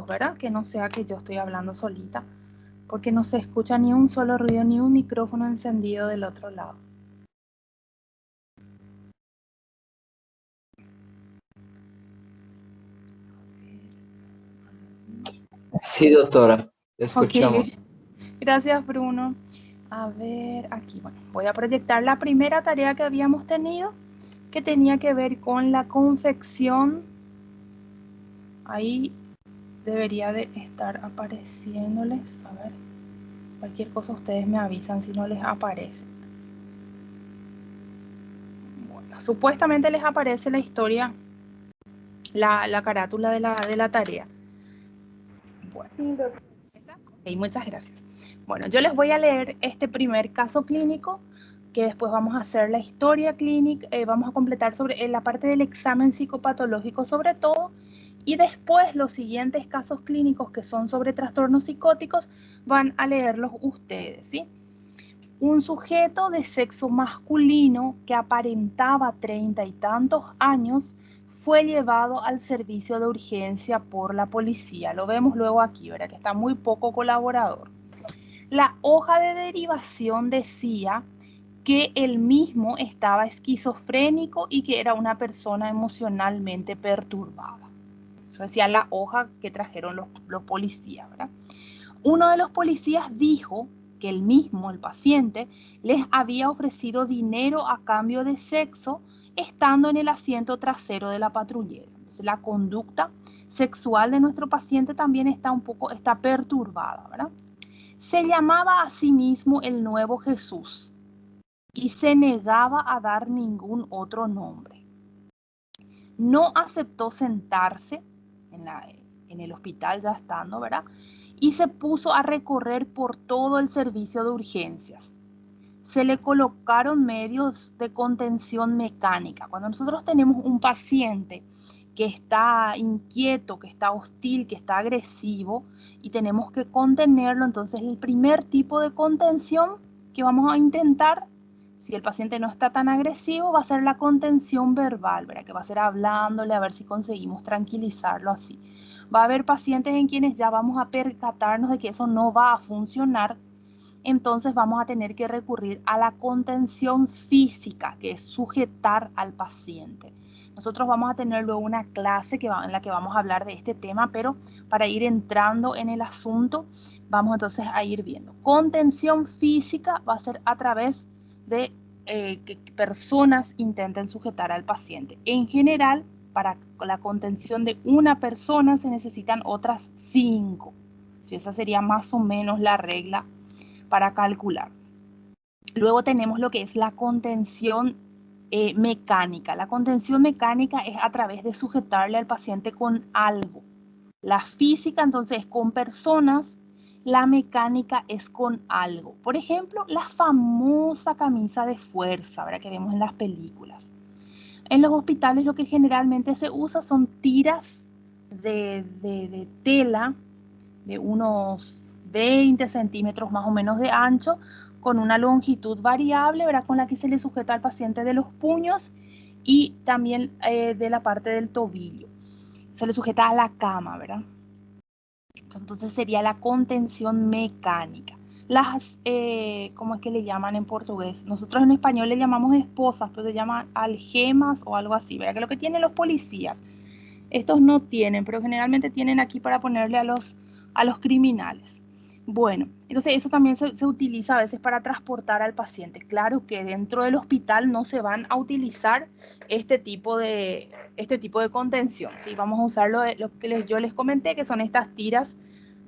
¿verdad? Que no sea que yo estoy hablando solita, porque no se escucha ni un solo ruido, ni un micrófono encendido del otro lado. Sí, doctora, escuchamos. Ok, gracias Bruno. A ver, aquí, bueno, voy a proyectar la primera tarea que habíamos tenido, que tenía que ver con la confección. Ahí debería de estar apareciéndoles. A ver, cualquier cosa ustedes me avisan si no les aparece. Bueno, supuestamente les aparece la historia, la carátula de la tarea. Bueno. Sí, doctora. Ok, muchas gracias. Bueno, yo les voy a leer este primer caso clínico, que después vamos a hacer la historia clínica, vamos a completar sobre la parte del examen psicopatológico sobre todo, y después los siguientes casos clínicos que son sobre trastornos psicóticos van a leerlos ustedes, ¿sí? Un sujeto de sexo masculino que aparentaba 30 y tantos años fue llevado al servicio de urgencia por la policía. Lo vemos luego aquí, ¿verdad? Que está muy poco colaborador. La hoja de derivación decía que él mismo estaba esquizofrénico y que era una persona emocionalmente perturbada. Eso decía la hoja que trajeron los policías, ¿verdad? Uno de los policías dijo que él mismo, el paciente, les había ofrecido dinero a cambio de sexo estando en el asiento trasero de la patrullera. Entonces, la conducta sexual de nuestro paciente también está perturbada, ¿verdad? Se llamaba a sí mismo el nuevo Jesús y se negaba a dar ningún otro nombre. No aceptó sentarse en el hospital ya estando, ¿verdad? Y se puso a recorrer por todo el servicio de urgencias. Se le colocaron medios de contención mecánica. Cuando nosotros tenemos un paciente que está inquieto, que está hostil, que está agresivo y tenemos que contenerlo, entonces el primer tipo de contención que vamos a intentar, si el paciente no está tan agresivo, va a ser la contención verbal, ¿verdad? Que va a ser hablándole a ver si conseguimos tranquilizarlo así. Va a haber pacientes en quienes ya vamos a percatarnos de que eso no va a funcionar, entonces vamos a tener que recurrir a la contención física, que es sujetar al paciente. Nosotros vamos a tener luego una clase en la que vamos a hablar de este tema, pero para ir entrando en el asunto, vamos entonces a ir viendo. Contención física va a ser a través de que personas intenten sujetar al paciente. En general, para la contención de una persona se necesitan otras 5. Esa sería más o menos la regla para calcular. Luego tenemos lo que es la contención mecánica. La contención mecánica es a través de sujetarle al paciente con algo. La física entonces es con personas, la mecánica es con algo. Por ejemplo, la famosa camisa de fuerza, ¿verdad? Que vemos en las películas. En los hospitales lo que generalmente se usa son tiras de tela de unos 20 centímetros más o menos de ancho, con una longitud variable, ¿verdad? Con la que se le sujeta al paciente de los puños y también de la parte del tobillo. Se le sujeta a la cama, ¿verdad? Entonces sería la contención mecánica. Las, ¿cómo es que le llaman en portugués? Nosotros en español le llamamos esposas, pero se llaman algemas o algo así, ¿verdad? Que lo que tienen los policías. Estos no tienen, pero generalmente tienen aquí para ponerle a los criminales. Bueno, entonces eso también se utiliza a veces para transportar al paciente. Claro que dentro del hospital no se van a utilizar este tipo de contención, ¿sí? Vamos a usar lo que yo les comenté, que son estas tiras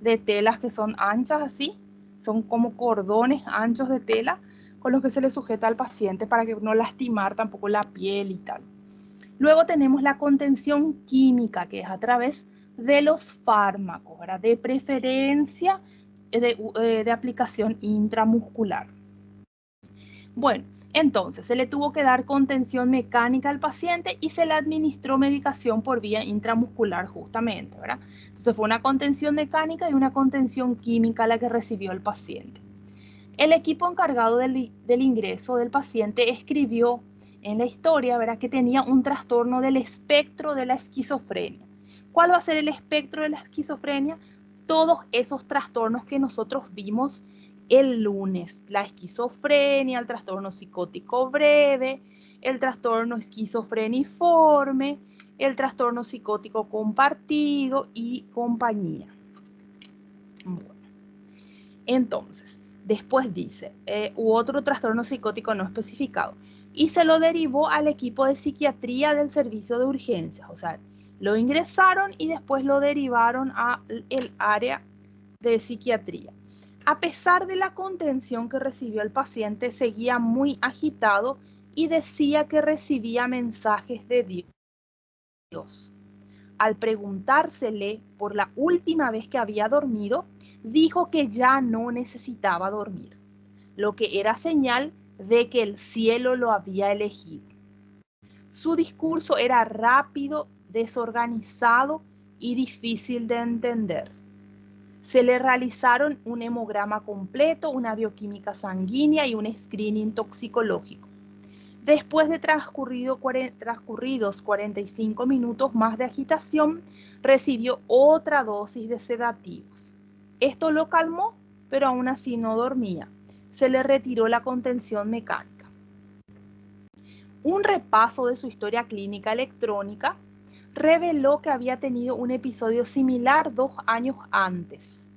de telas que son anchas así, son como cordones anchos de tela con los que se le sujeta al paciente para que no lastimar tampoco la piel y tal. Luego tenemos la contención química, que es a través de los fármacos, ¿verdad? De preferencia de aplicación intramuscular. Bueno, entonces se le tuvo que dar contención mecánica al paciente y se le administró medicación por vía intramuscular justamente, ¿verdad? Entonces fue una contención mecánica y una contención química la que recibió el paciente. El equipo encargado del ingreso del paciente escribió en la historia, ¿verdad?, que tenía un trastorno del espectro de la esquizofrenia. ¿Cuál va a ser el espectro de la esquizofrenia? Todos esos trastornos que nosotros vimos el lunes. La esquizofrenia, el trastorno psicótico breve, el trastorno esquizofreniforme, el trastorno psicótico compartido y compañía. Bueno. Entonces, después dice, u otro trastorno psicótico no especificado. Y se lo derivó al equipo de psiquiatría del servicio de urgencias. O sea, lo ingresaron y después lo derivaron al área de psiquiatría. A pesar de la contención que recibió el paciente, seguía muy agitado y decía que recibía mensajes de Dios. Al preguntársele por la última vez que había dormido, dijo que ya no necesitaba dormir, lo que era señal de que el cielo lo había elegido. Su discurso era rápido, desorganizado y difícil de entender. Se le realizaron un hemograma completo, una bioquímica sanguínea y un screening toxicológico. Después de transcurridos 45 minutos más de agitación, recibió otra dosis de sedativos. Esto lo calmó, pero aún así no dormía. Se le retiró la contención mecánica. Un repaso de su historia clínica electrónica reveló que había tenido un episodio similar 2 años antes.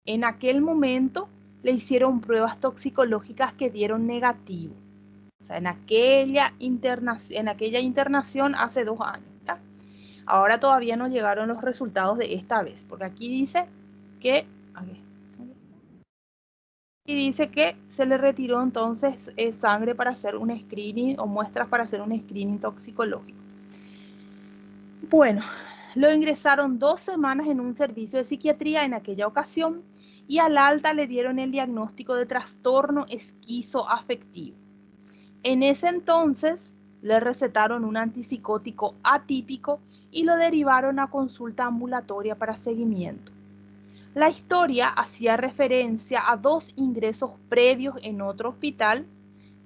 En aquel momento le hicieron pruebas toxicológicas que dieron negativo. O sea, en aquella internación hace 2 años. ¿Tá? Ahora todavía no llegaron los resultados de esta vez, porque aquí dice que se le retiró entonces sangre para hacer un screening o muestras para hacer un screening toxicológico. Bueno, lo ingresaron 2 semanas en un servicio de psiquiatría en aquella ocasión y al alta le dieron el diagnóstico de trastorno esquizoafectivo. En ese entonces le recetaron un antipsicótico atípico y lo derivaron a consulta ambulatoria para seguimiento. La historia hacía referencia a 2 ingresos previos en otro hospital,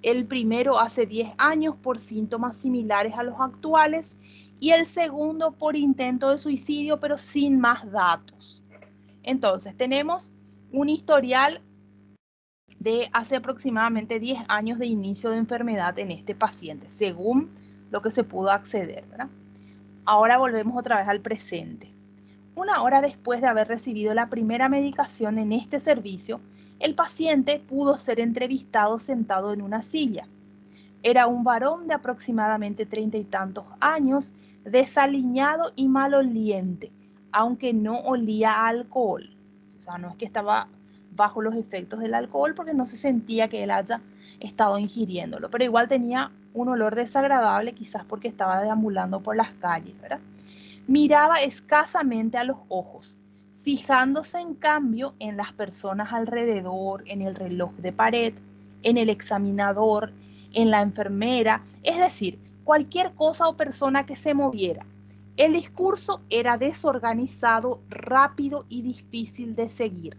el primero hace 10 años por síntomas similares a los actuales y el segundo por intento de suicidio pero sin más datos. Entonces tenemos un historial de hace aproximadamente 10 años de inicio de enfermedad en este paciente, según lo que se pudo acceder, ¿verdad? Ahora volvemos otra vez al presente. 1 hora después de haber recibido la primera medicación en este servicio, el paciente pudo ser entrevistado sentado en una silla. Era un varón de aproximadamente 30 y tantos años, desaliñado y maloliente, aunque no olía a alcohol. O sea, no es que estaba bajo los efectos del alcohol porque no se sentía que él haya estado ingiriéndolo, pero igual tenía un olor desagradable, quizás porque estaba deambulando por las calles, ¿verdad? Miraba escasamente a los ojos, fijándose en cambio en las personas alrededor, en el reloj de pared, en el examinador, en la enfermera, es decir, cualquier cosa o persona que se moviera. El discurso era desorganizado, rápido y difícil de seguir.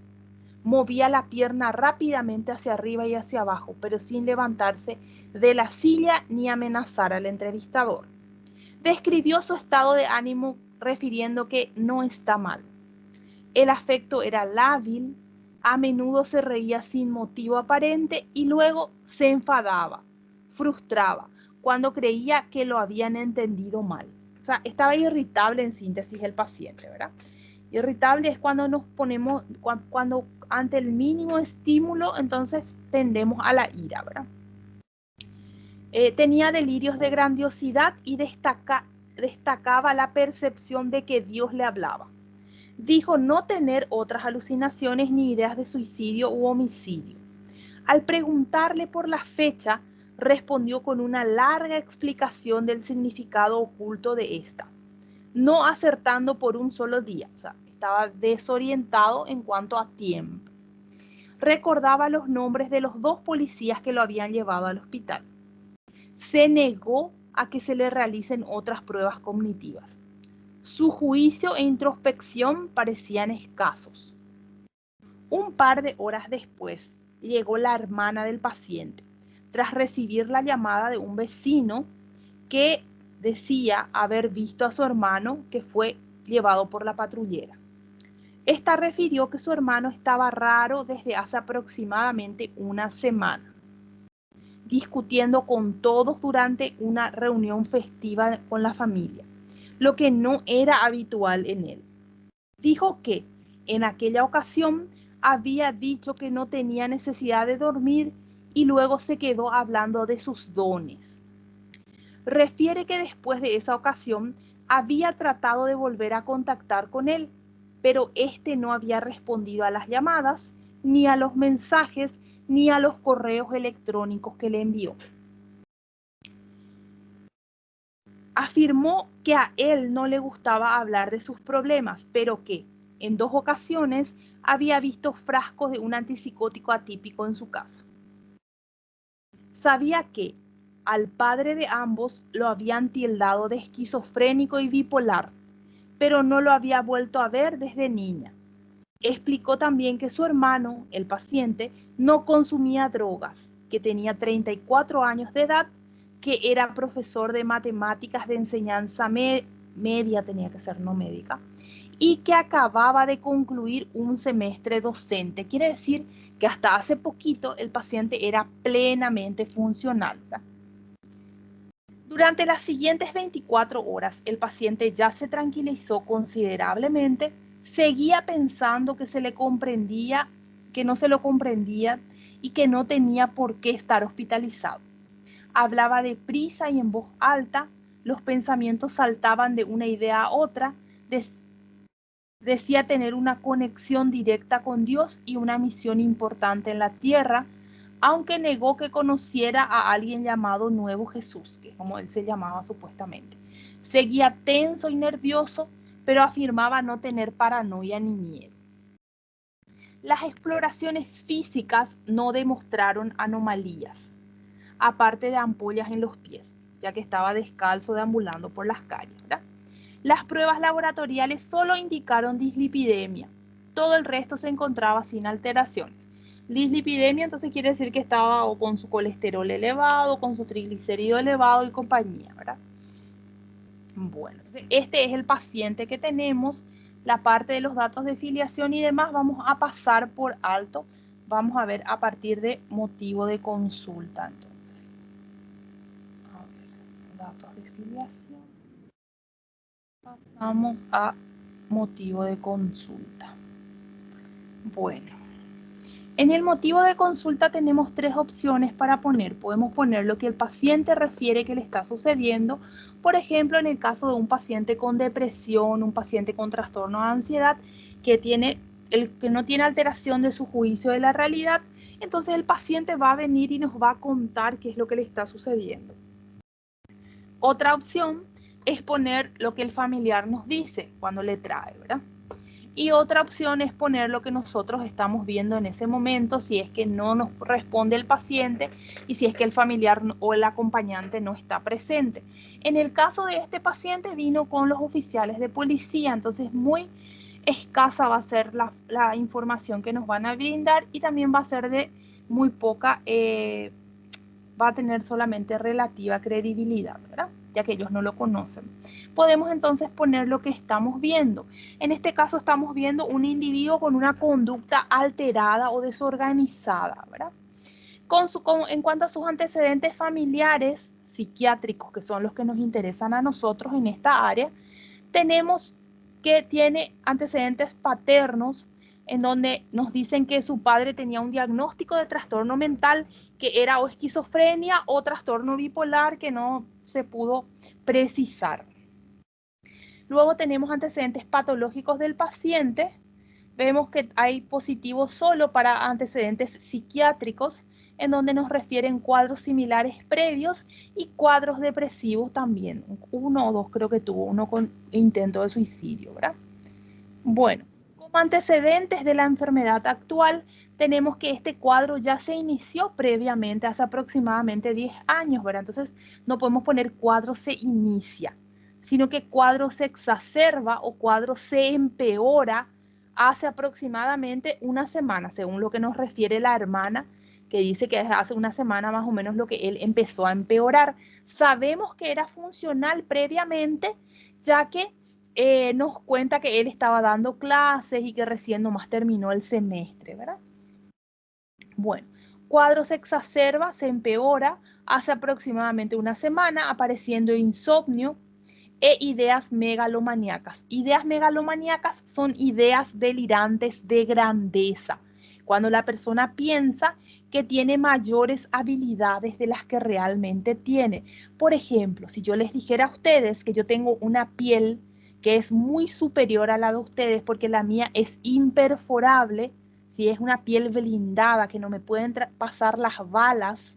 Movía la pierna rápidamente hacia arriba y hacia abajo, pero sin levantarse de la silla ni amenazar al entrevistador. Describió su estado de ánimo refiriendo que no está mal. El afecto era lábil, a menudo se reía sin motivo aparente y luego se enfadaba, frustraba, cuando creía que lo habían entendido mal. O sea, estaba irritable en síntesis el paciente, ¿verdad? Irritable es cuando nos ponemos, cuando ante el mínimo estímulo, entonces tendemos a la ira, ¿verdad? Tenía delirios de grandiosidad y destacaba la percepción de que Dios le hablaba. Dijo no tener otras alucinaciones ni ideas de suicidio u homicidio. Al preguntarle por la fecha, respondió con una larga explicación del significado oculto de esta, no acertando por un solo día, o sea, estaba desorientado en cuanto a tiempo. Recordaba los nombres de los 2 policías que lo habían llevado al hospital. Se negó a que se le realicen otras pruebas cognitivas. Su juicio e introspección parecían escasos. Un par de horas después, llegó la hermana del paciente, tras recibir la llamada de un vecino que decía haber visto a su hermano que fue llevado por la patrullera. Esta refirió que su hermano estaba raro desde hace aproximadamente una semana, discutiendo con todos durante una reunión festiva con la familia, lo que no era habitual en él. Dijo que en aquella ocasión había dicho que no tenía necesidad de dormir y luego se quedó hablando de sus dones. Refiere que después de esa ocasión había tratado de volver a contactar con él, pero este no había respondido a las llamadas, ni a los mensajes, ni a los correos electrónicos que le envió. Afirmó que a él no le gustaba hablar de sus problemas, pero que en 2 ocasiones había visto frascos de un antipsicótico atípico en su casa. Sabía que al padre de ambos lo habían tildado de esquizofrénico y bipolar, pero no lo había vuelto a ver desde niña. Explicó también que su hermano, el paciente, no consumía drogas, que tenía 34 años de edad, que era profesor de matemáticas de enseñanza media, tenía que ser no médica, y que acababa de concluir un semestre docente. Quiere decir que hasta hace poquito el paciente era plenamente funcional, ¿verdad? Durante las siguientes 24 horas, el paciente ya se tranquilizó considerablemente, seguía pensando que se le comprendía, que no se lo comprendía y que no tenía por qué estar hospitalizado. Hablaba deprisa y en voz alta, los pensamientos saltaban de una idea a otra, decía tener una conexión directa con Dios y una misión importante en la tierra, aunque negó que conociera a alguien llamado Nuevo Jesús, que es como él se llamaba supuestamente. Seguía tenso y nervioso, pero afirmaba no tener paranoia ni miedo. Las exploraciones físicas no demostraron anomalías, aparte de ampollas en los pies, ya que estaba descalzo deambulando por las calles, ¿verdad? Las pruebas laboratoriales solo indicaron dislipidemia. Todo el resto se encontraba sin alteraciones. Dislipidemia entonces quiere decir que estaba o con su colesterol elevado, con su triglicérido elevado y compañía, ¿verdad? Bueno, entonces este es el paciente que tenemos. La parte de los datos de filiación y demás vamos a pasar por alto. Vamos a ver a partir de motivo de consulta, entonces. A ver, datos de filiación. Pasamos a motivo de consulta. Bueno, en el motivo de consulta tenemos 3 opciones para poner. Podemos poner lo que el paciente refiere que le está sucediendo. Por ejemplo, en el caso de un paciente con depresión, un paciente con trastorno de ansiedad, que no tiene alteración de su juicio de la realidad, entonces el paciente va a venir y nos va a contar qué es lo que le está sucediendo. Otra opción es poner lo que el familiar nos dice cuando le trae, ¿verdad? Y otra opción es poner lo que nosotros estamos viendo en ese momento, si es que no nos responde el paciente y si es que el familiar o el acompañante no está presente. En el caso de este paciente vino con los oficiales de policía, entonces muy escasa va a ser la información que nos van a brindar y también va a ser de muy poca, va a tener solamente relativa credibilidad, ¿verdad? Ya que ellos no lo conocen. Podemos entonces poner lo que estamos viendo. En este caso estamos viendo un individuo con una conducta alterada o desorganizada, ¿verdad? En cuanto a sus antecedentes familiares psiquiátricos, que son los que nos interesan a nosotros en esta área, tenemos que tiene antecedentes paternos en donde nos dicen que su padre tenía un diagnóstico de trastorno mental que era o esquizofrenia o trastorno bipolar que no se pudo precisar. Luego tenemos antecedentes patológicos del paciente. Vemos que hay positivos solo para antecedentes psiquiátricos, en donde nos refieren cuadros similares previos y cuadros depresivos también. 1 o 2 creo que tuvo, uno con intento de suicidio, ¿verdad? Bueno, como antecedentes de la enfermedad actual, tenemos que este cuadro ya se inició previamente, hace aproximadamente 10 años, ¿verdad? Entonces, no podemos poner cuadro se inicia, sino que cuadro se exacerba o cuadro se empeora hace aproximadamente una semana, según lo que nos refiere la hermana, que dice que hace una semana más o menos lo que él empezó a empeorar. Sabemos que era funcional previamente, ya que nos cuenta que él estaba dando clases y que recién nomás terminó el semestre, ¿verdad? Bueno, cuadro se exacerba, se empeora hace aproximadamente una semana, apareciendo insomnio e ideas megalomaníacas. Ideas megalomaníacas son ideas delirantes de grandeza, cuando la persona piensa que tiene mayores habilidades de las que realmente tiene. Por ejemplo, si yo les dijera a ustedes que yo tengo una piel que es muy superior a la de ustedes porque la mía es imperforable, si es una piel blindada que no me pueden pasar las balas,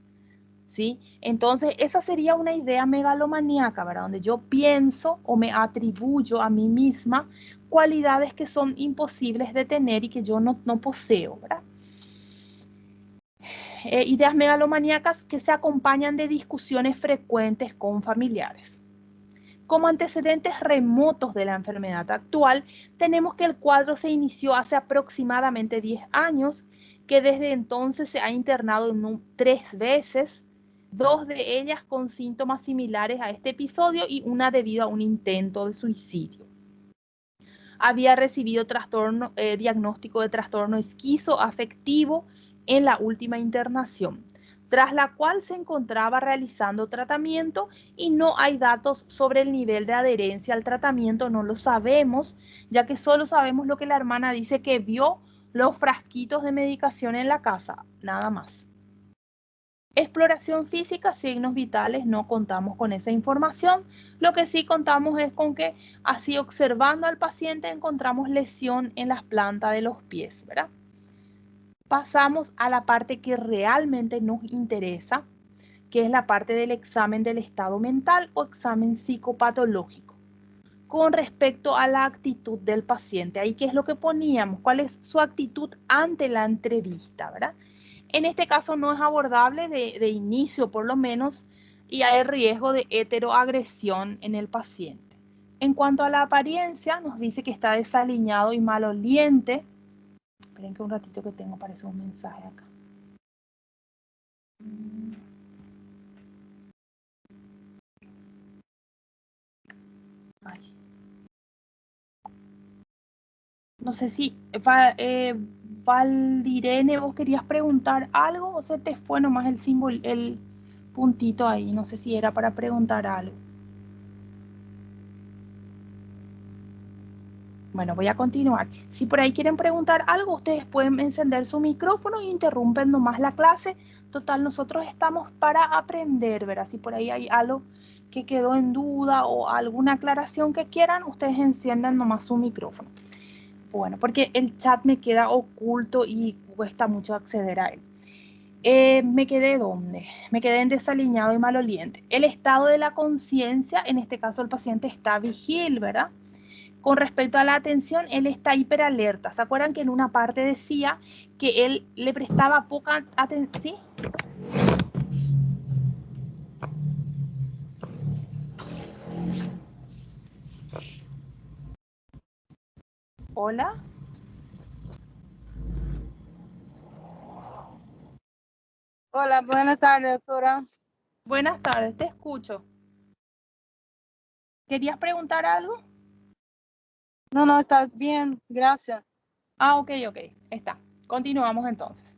¿sí? Entonces, esa sería una idea megalomaníaca, ¿verdad? Donde yo pienso o me atribuyo a mí misma cualidades que son imposibles de tener y que yo no poseo, ¿verdad? Ideas megalomaníacas que se acompañan de discusiones frecuentes con familiares. Como antecedentes remotos de la enfermedad actual, tenemos que el cuadro se inició hace aproximadamente 10 años, que desde entonces se ha internado 3 veces, 2 de ellas con síntomas similares a este episodio y una debido a un intento de suicidio. Había recibido diagnóstico de trastorno esquizoafectivo en la última internación, tras la cual se encontraba realizando tratamiento y no hay datos sobre el nivel de adherencia al tratamiento, no lo sabemos, ya que solo sabemos lo que la hermana dice que vio los frasquitos de medicación en la casa, nada más. Exploración física, signos vitales, no contamos con esa información. Lo que sí contamos es con que así observando al paciente encontramos lesión en las plantas de los pies, ¿verdad? Pasamos a la parte que realmente nos interesa, que es la parte del examen del estado mental o examen psicopatológico. Con respecto a la actitud del paciente, ahí qué es lo que poníamos, cuál es su actitud ante la entrevista, ¿verdad? En este caso no es abordable de inicio por lo menos y hay riesgo de heteroagresión en el paciente. En cuanto a la apariencia, nos dice que está desaliñado y maloliente. Esperen que un ratito que tengo, parece un mensaje acá. Ay. No sé si, Valdirene, vos querías preguntar algo o se te fue nomás el símbolo, el puntito ahí. No sé si era para preguntar algo. Bueno, voy a continuar. Si por ahí quieren preguntar algo, ustedes pueden encender su micrófono e interrumpen nomás la clase. Total, nosotros estamos para aprender, ¿verdad? Si por ahí hay algo que quedó en duda o alguna aclaración que quieran, ustedes enciendan nomás su micrófono. Bueno, porque el chat me queda oculto y cuesta mucho acceder a él. ¿Me quedé dónde? Me quedé en desaliñado y maloliente. El estado de la conciencia, en este caso el paciente está vigil, ¿verdad? Con respecto a la atención, él está hiperalerta. ¿Se acuerdan que en una parte decía que él le prestaba poca atención? ¿Sí? Hola. Hola, buenas tardes, doctora. Buenas tardes, te escucho. ¿Querías preguntar algo? No, está bien, gracias. Ah, ok, está. Continuamos entonces.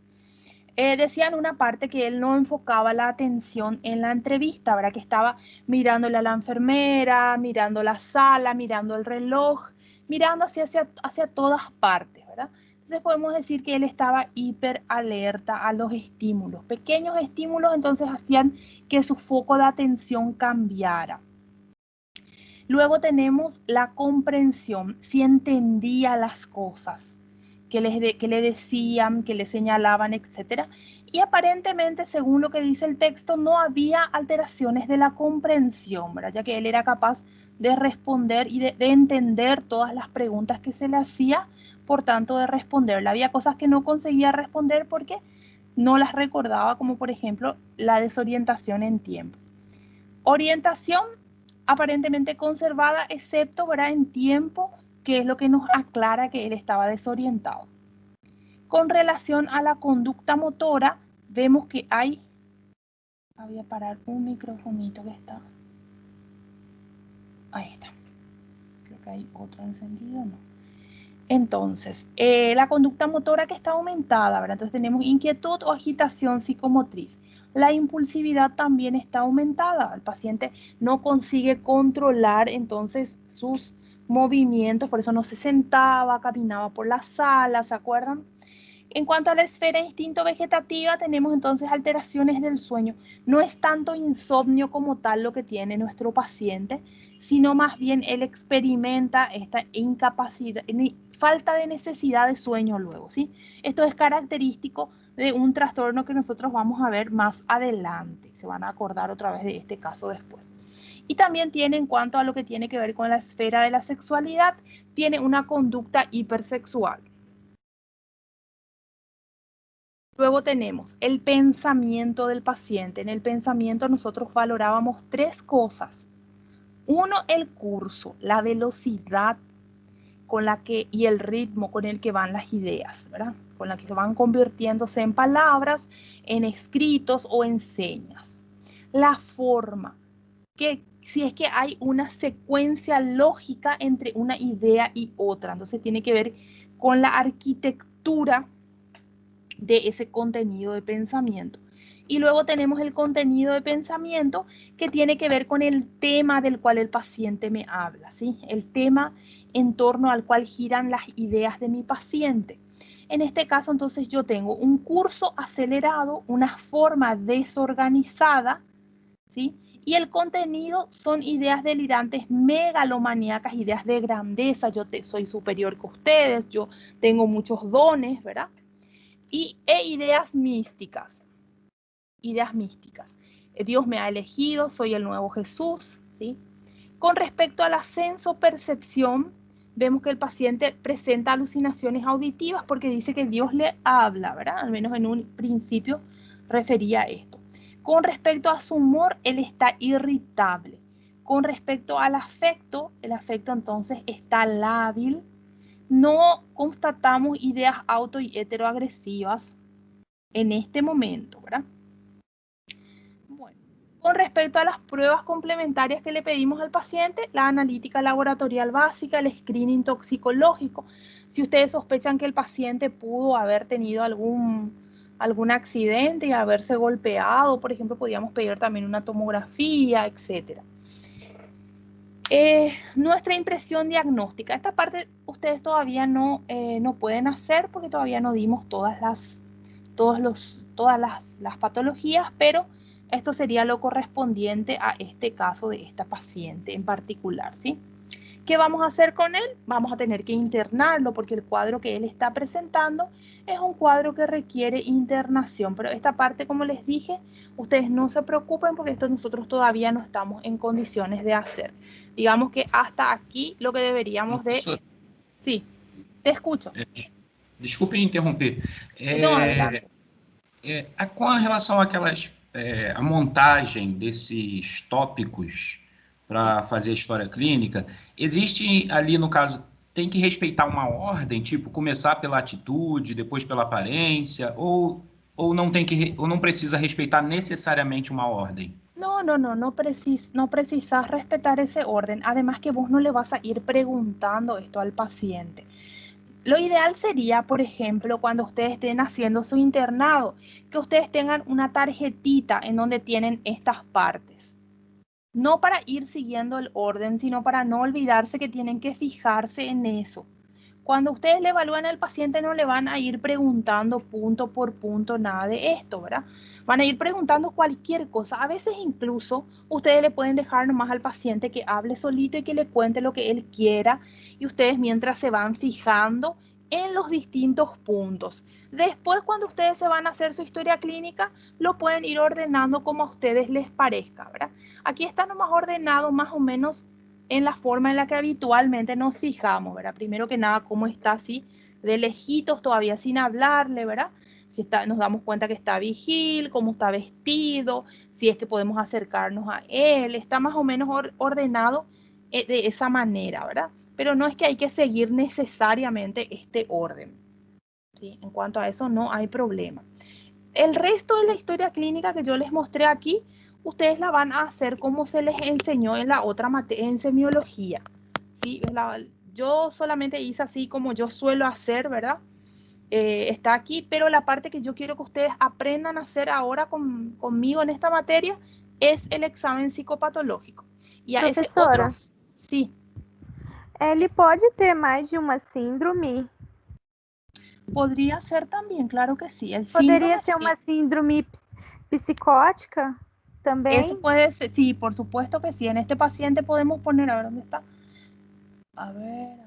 Decía en una parte que él no enfocaba la atención en la entrevista, ¿verdad? Que estaba mirándole a la enfermera, mirando la sala, mirando el reloj, mirando hacia todas partes, ¿verdad? Entonces podemos decir que él estaba hiper alerta a los estímulos. Pequeños estímulos entonces hacían que su foco de atención cambiara. Luego tenemos la comprensión, si entendía las cosas que le decían, que le señalaban, etc. Y aparentemente, según lo que dice el texto, no había alteraciones de la comprensión, ¿verdad? Ya que él era capaz de responder y de entender todas las preguntas que se le hacía, por tanto de responderle. Había cosas que no conseguía responder porque no las recordaba, como por ejemplo la desorientación en tiempo. Orientación aparentemente conservada, excepto, ¿verdad?, en tiempo, que es lo que nos aclara que él estaba desorientado. Con relación a la conducta motora, vemos que hay... Voy a parar un microfonito que está... Ahí está. Creo que hay otro encendido, ¿no? Entonces, la conducta motora que está aumentada, ¿verdad? Entonces tenemos inquietud o agitación psicomotriz. La impulsividad también está aumentada. El paciente no consigue controlar entonces sus movimientos, por eso no se sentaba, caminaba por la sala, ¿se acuerdan? En cuanto a la esfera instinto vegetativa, tenemos entonces alteraciones del sueño. No es tanto insomnio como tal lo que tiene nuestro paciente, sino más bien él experimenta esta incapacidad, falta de necesidad de sueño luego, ¿sí? Esto es característico de un trastorno que nosotros vamos a ver más adelante. Se van a acordar otra vez de este caso después. Y también tiene, en cuanto a lo que tiene que ver con la esfera de la sexualidad, tiene una conducta hipersexual. Luego tenemos el pensamiento del paciente. En el pensamiento nosotros valorábamos 3 cosas. Uno, el curso, la velocidad con la que y el ritmo con el que van las ideas, ¿verdad? Con la que se van convirtiéndose en palabras, en escritos o en señas. La forma, que si es que hay una secuencia lógica entre una idea y otra. Entonces tiene que ver con la arquitectura de ese contenido de pensamiento. Y luego tenemos el contenido de pensamiento que tiene que ver con el tema del cual el paciente me habla, ¿sí? El tema en torno al cual giran las ideas de mi paciente. En este caso, entonces, yo tengo un curso acelerado, una forma desorganizada, ¿sí? Y el contenido son ideas delirantes, megalomaníacas, ideas de grandeza. Yo soy superior que ustedes, yo tengo muchos dones, ¿verdad? E ideas místicas. Ideas místicas. Dios me ha elegido, soy el nuevo Jesús, ¿sí? Con respecto al ascenso percepción, vemos que el paciente presenta alucinaciones auditivas porque dice que Dios le habla, ¿verdad? Al menos en un principio refería a esto. Con respecto a su humor, él está irritable. Con respecto al afecto, el afecto entonces está lábil. No constatamos ideas auto y heteroagresivas en este momento, ¿verdad? Bueno, con respecto a las pruebas complementarias que le pedimos al paciente, la analítica laboratorial básica, el screening toxicológico. Si ustedes sospechan que el paciente pudo haber tenido algún accidente y haberse golpeado, por ejemplo, podríamos pedir también una tomografía, etc. Nuestra impresión diagnóstica. Esta parte ustedes todavía no pueden hacer porque todavía no dimos todas las patologías, pero esto sería lo correspondiente a este caso de esta paciente en particular, ¿sí? ¿Qué vamos a hacer con él? Vamos a tener que internarlo porque el cuadro que él está presentando es un cuadro que requiere internación, pero esta parte, como les dije, ustedes no se preocupen porque esto nosotros todavía no estamos en condiciones de hacer. Digamos que hasta aquí lo que deberíamos de... Sí, te escucho. Desculpe interromper. No, adelante. Com relação àquelas, a montagem desses tópicos para fazer a história clínica, existe ali, no caso, tem que respeitar uma ordem, tipo, começar pela atitude, depois pela aparência, ou não tem que, ou não precisa respeitar necessariamente uma ordem? No precisas respetar ese orden. Además que vos no le vas a ir preguntando esto al paciente. Lo ideal sería, por ejemplo, cuando ustedes estén haciendo su internado, que ustedes tengan una tarjetita en donde tienen estas partes. No para ir siguiendo el orden, sino para no olvidarse que tienen que fijarse en eso. Cuando ustedes le evalúan al paciente no le van a ir preguntando punto por punto nada de esto, ¿verdad? Van a ir preguntando cualquier cosa. A veces incluso ustedes le pueden dejar nomás al paciente que hable solito y que le cuente lo que él quiera y ustedes mientras se van fijando en los distintos puntos. Después, cuando ustedes se van a hacer su historia clínica, lo pueden ir ordenando como a ustedes les parezca, ¿verdad? Aquí está nomás ordenado más o menos en la forma en la que habitualmente nos fijamos, ¿verdad? Primero que nada, cómo está así de lejitos, todavía sin hablarle, ¿verdad? Si está, nos damos cuenta que está vigil, cómo está vestido, si es que podemos acercarnos a él, está más o menos ordenado de esa manera, ¿verdad? Pero no es que hay que seguir necesariamente este orden, ¿sí? En cuanto a eso no hay problema. El resto de la historia clínica que yo les mostré aquí, ustedes la van a hacer como se les enseñó en la otra materia, en semiología, ¿sí? Yo solamente hice así como yo suelo hacer, ¿verdad? Está aquí, pero la parte que yo quiero que ustedes aprendan a hacer ahora conmigo en esta materia es el examen psicopatológico. Y a ese otro, Professora, sí, ele pode ter mais de uma síndrome? podría ser también, claro que sí. El Poderia síndrome, ser sí. uma síndrome psicótica também? Eso puede ser, sí, por supuesto que sí. En este paciente podemos poner, a ver dónde está. A ver,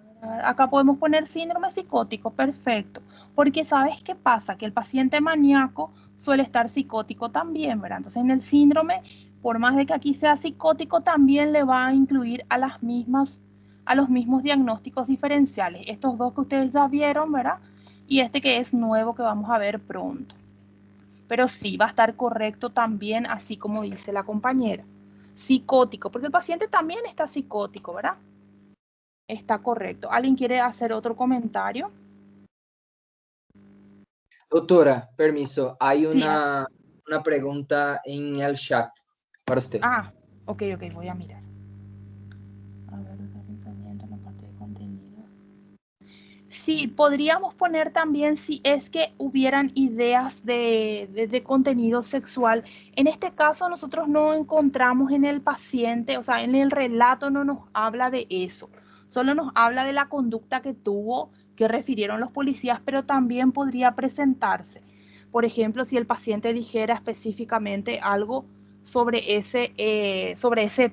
acá podemos poner síndrome psicótico, perfecto. Porque ¿sabes qué pasa? Que el paciente maníaco suele estar psicótico también, ¿verdad? Entonces en el síndrome, por más de que aquí sea psicótico, también le va a incluir a los mismos diagnósticos diferenciales. Estos dos que ustedes ya vieron, ¿verdad? Y este que es nuevo que vamos a ver pronto. Pero sí, va a estar correcto también, así como dice la compañera. Psicótico, porque el paciente también está psicótico, ¿verdad? Está correcto. ¿Alguien quiere hacer otro comentario? Doutora, permiso, hay Sí. una pregunta en el chat para usted. Ah, ok, voy a mirar. A ver, pensamiento en la parte de contenido. Sí, podríamos poner también si es que hubieran ideas de contenido sexual. En este caso nosotros no encontramos en el paciente, o sea, en el relato no nos habla de eso. Solo nos habla de la conducta que tuvo, que refirieron los policías, pero también podría presentarse. Por ejemplo, si el paciente dijera específicamente algo sobre ese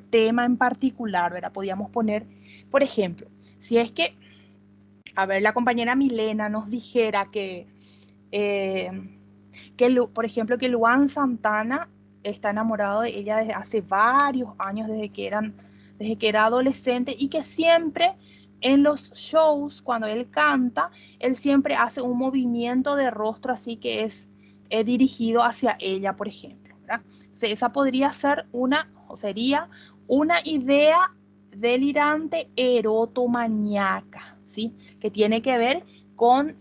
tema en particular, ¿verdad? Podríamos poner, por ejemplo, si es que a ver, la compañera Milena nos dijera por ejemplo, que Luan Santana está enamorado de ella desde hace varios años, desde que era adolescente, y que siempre en los shows, cuando él canta, él siempre hace un movimiento de rostro así que es dirigido hacia ella, por ejemplo, ¿verdad? Entonces, esa podría ser sería una idea delirante erotomaníaca, ¿sí? Que tiene que ver con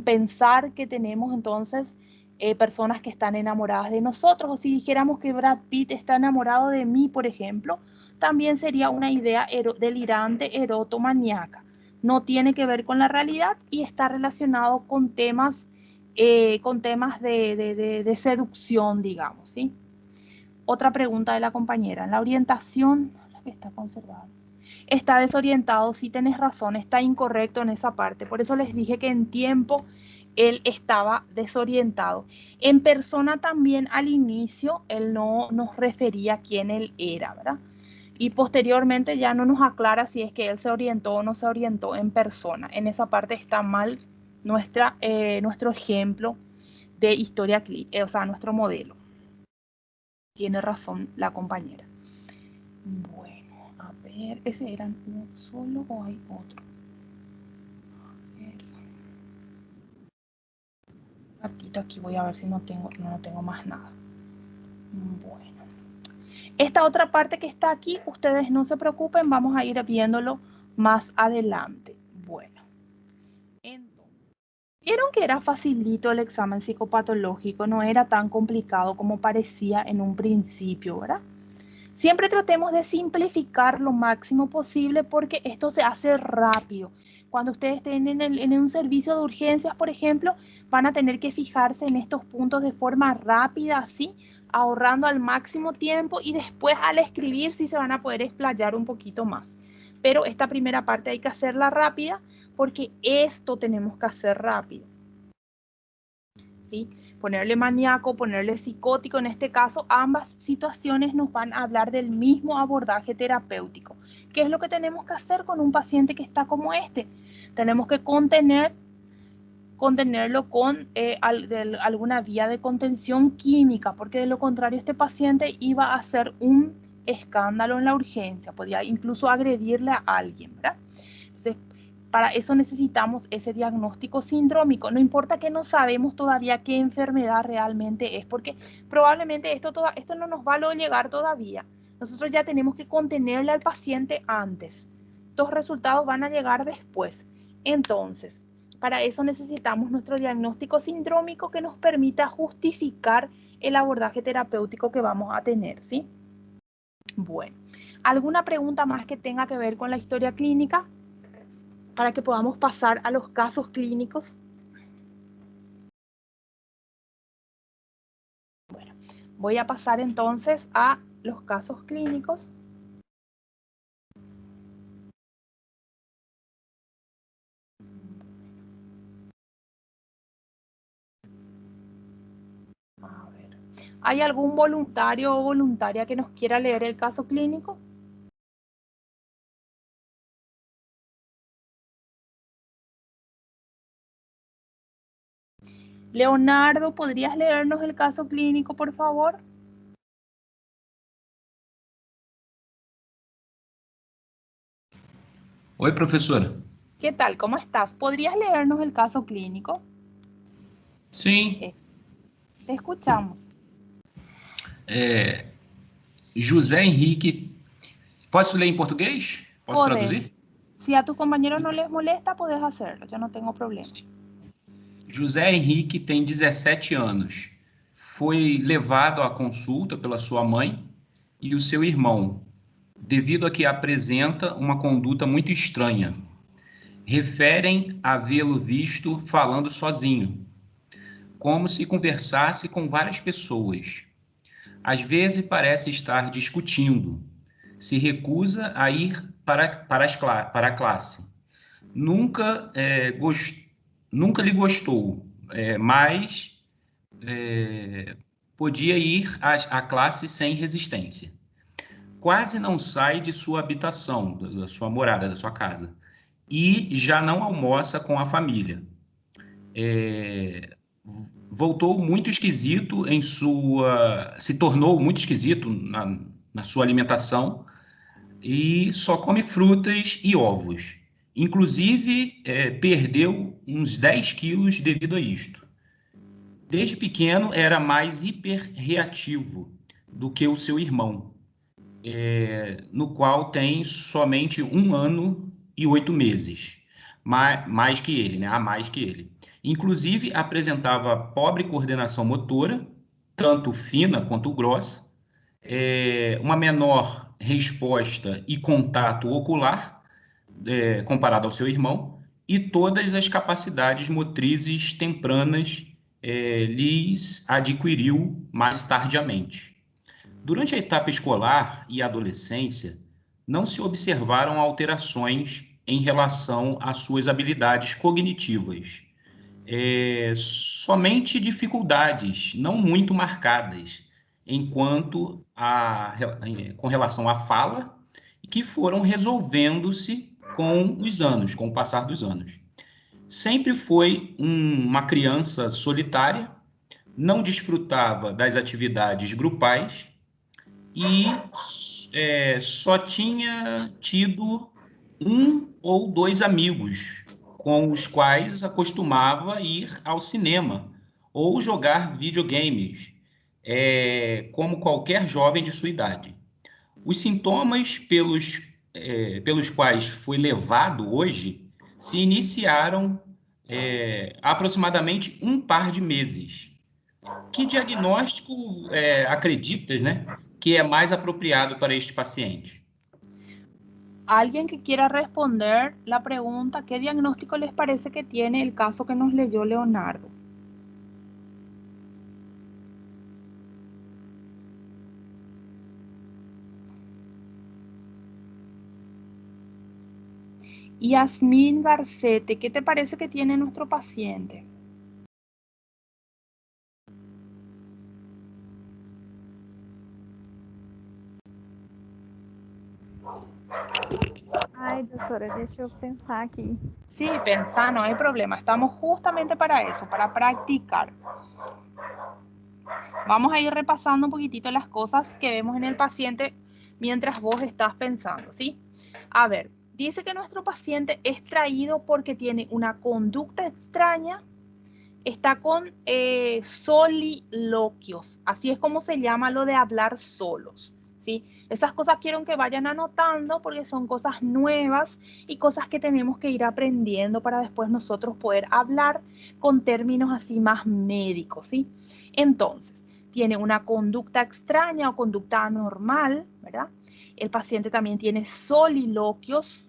pensar que tenemos entonces personas que están enamoradas de nosotros, o si dijéramos que Brad Pitt está enamorado de mí, por ejemplo, también sería una idea delirante erotomaníaca. No tiene que ver con la realidad y está relacionado con temas de seducción, digamos, ¿sí? Otra pregunta de la compañera. En la orientación, la que está conservada. Está desorientado, sí tenés razón, está incorrecto en esa parte. Por eso les dije que en tiempo él estaba desorientado. En persona también al inicio él no nos refería quién él era, ¿verdad? Y posteriormente ya no nos aclara si es que él se orientó o no se orientó en persona. En esa parte está mal nuestro ejemplo de historia clínica, o sea, nuestro modelo. Tiene razón la compañera. Bueno, a ver, ¿ese era uno solo o hay otro? A ver. Un ratito aquí voy a ver si no tengo más nada. Bueno. Esta otra parte que está aquí, ustedes no se preocupen, vamos a ir viéndolo más adelante. Bueno. Entonces, vieron que era facilito el examen psicopatológico, no era tan complicado como parecía en un principio, ¿verdad? Siempre tratemos de simplificar lo máximo posible porque esto se hace rápido. Cuando ustedes estén en un servicio de urgencias, por ejemplo, van a tener que fijarse en estos puntos de forma rápida, así, ahorrando al máximo tiempo y después al escribir sí se van a poder explayar un poquito más. Pero esta primera parte hay que hacerla rápida porque esto tenemos que hacer rápido. ¿Sí? Ponerle maníaco, ponerle psicótico, en este caso ambas situaciones nos van a hablar del mismo abordaje terapéutico. ¿Qué es lo que tenemos que hacer con un paciente que está como este? Tenemos que contenerlo con alguna vía de contención química, porque de lo contrario este paciente iba a hacer un escándalo en la urgencia, podría incluso agredirle a alguien, ¿verdad? Entonces, para eso necesitamos ese diagnóstico sindrómico. No importa que no sabemos todavía qué enfermedad realmente es, porque probablemente esto no nos va a llegar todavía. Nosotros ya tenemos que contenerle al paciente antes. Estos resultados van a llegar después. Entonces, para eso necesitamos nuestro diagnóstico sindrómico que nos permita justificar el abordaje terapéutico que vamos a tener, ¿sí? Bueno, ¿Alguna pregunta más que tenga que ver con la historia clínica para que podamos pasar a los casos clínicos? Bueno, voy a pasar entonces a los casos clínicos. A ver, ¿hay algún voluntario o voluntaria que nos quiera leer el caso clínico? Leonardo, ¿podrías leernos el caso clínico, por favor? Oi, professora. ¿Qué tal? ¿Cómo estás? ¿Podrías leernos el caso clínico? Sim, Te escuchamos. José Henrique. Posso ler em português? Posso Podés. traduzir? Si a tus compañeros no les molesta, podés hacerlo. Yo no tengo problema. José Henrique tem 17 anos. Foi levado à consulta pela sua mãe e o seu irmão, devido a que apresenta uma conduta muito estranha. Referem havê-lo visto falando sozinho, como se conversasse com várias pessoas. Às vezes parece estar discutindo. Se recusa a ir para a classe. Nunca lhe gostou, mas podia ir à classe sem resistência. Quase não sai de sua habitação, da sua morada, da sua casa, e já não almoça com a família. Voltou muito esquisito se tornou muito esquisito na sua alimentação e só come frutas e ovos. Inclusive, perdeu uns 10 quilos devido a isto. Desde pequeno, era mais hiperreativo do que o seu irmão, no qual tem somente 1 ano e 8 meses, mais que ele, né? A mais que ele. Inclusive, apresentava pobre coordenação motora, tanto fina quanto grossa, uma menor resposta e contato ocular, comparado ao seu irmão, e todas as capacidades motrizes tempranas lhes adquiriu mais tardiamente. Durante a etapa escolar e adolescência, não se observaram alterações em relação às suas habilidades cognitivas. Somente dificuldades não muito marcadas, com relação à fala, que foram resolvendo-se com os anos, com o passar dos anos. Sempre foi uma criança solitária, não desfrutava das atividades grupais e só tinha tido 1 ou 2 amigos com os quais acostumava ir ao cinema ou jogar videogames, como qualquer jovem de sua idade. Os sintomas pelos quais foi levado hoje se iniciaram há aproximadamente 1 par de meses. Que diagnóstico acreditas, né, que é mais apropriado para este paciente? ¿Alguien que quiera responder la pregunta, qué diagnóstico les parece que tiene el caso que nos leyó Leonardo? Yasmín Garcete, ¿qué te parece que tiene nuestro paciente? Ai, doutora, deixa eu pensar aqui. Sí, pensá, no hay problema. Estamos justamente para eso, para practicar. Vamos a ir repasando un poquitito las cosas que vemos en el paciente mientras vos estás pensando, ¿sí? A ver, dice que nuestro paciente es traído porque tiene una conducta extraña, está con soliloquios, así es como se llama lo de hablar solos, ¿sí? Esas cosas quiero que vayan anotando porque son cosas nuevas y cosas que tenemos que ir aprendiendo para después nosotros poder hablar con términos así más médicos, ¿sí? Entonces, tiene una conducta extraña o conducta anormal, ¿verdad? El paciente también tiene soliloquios.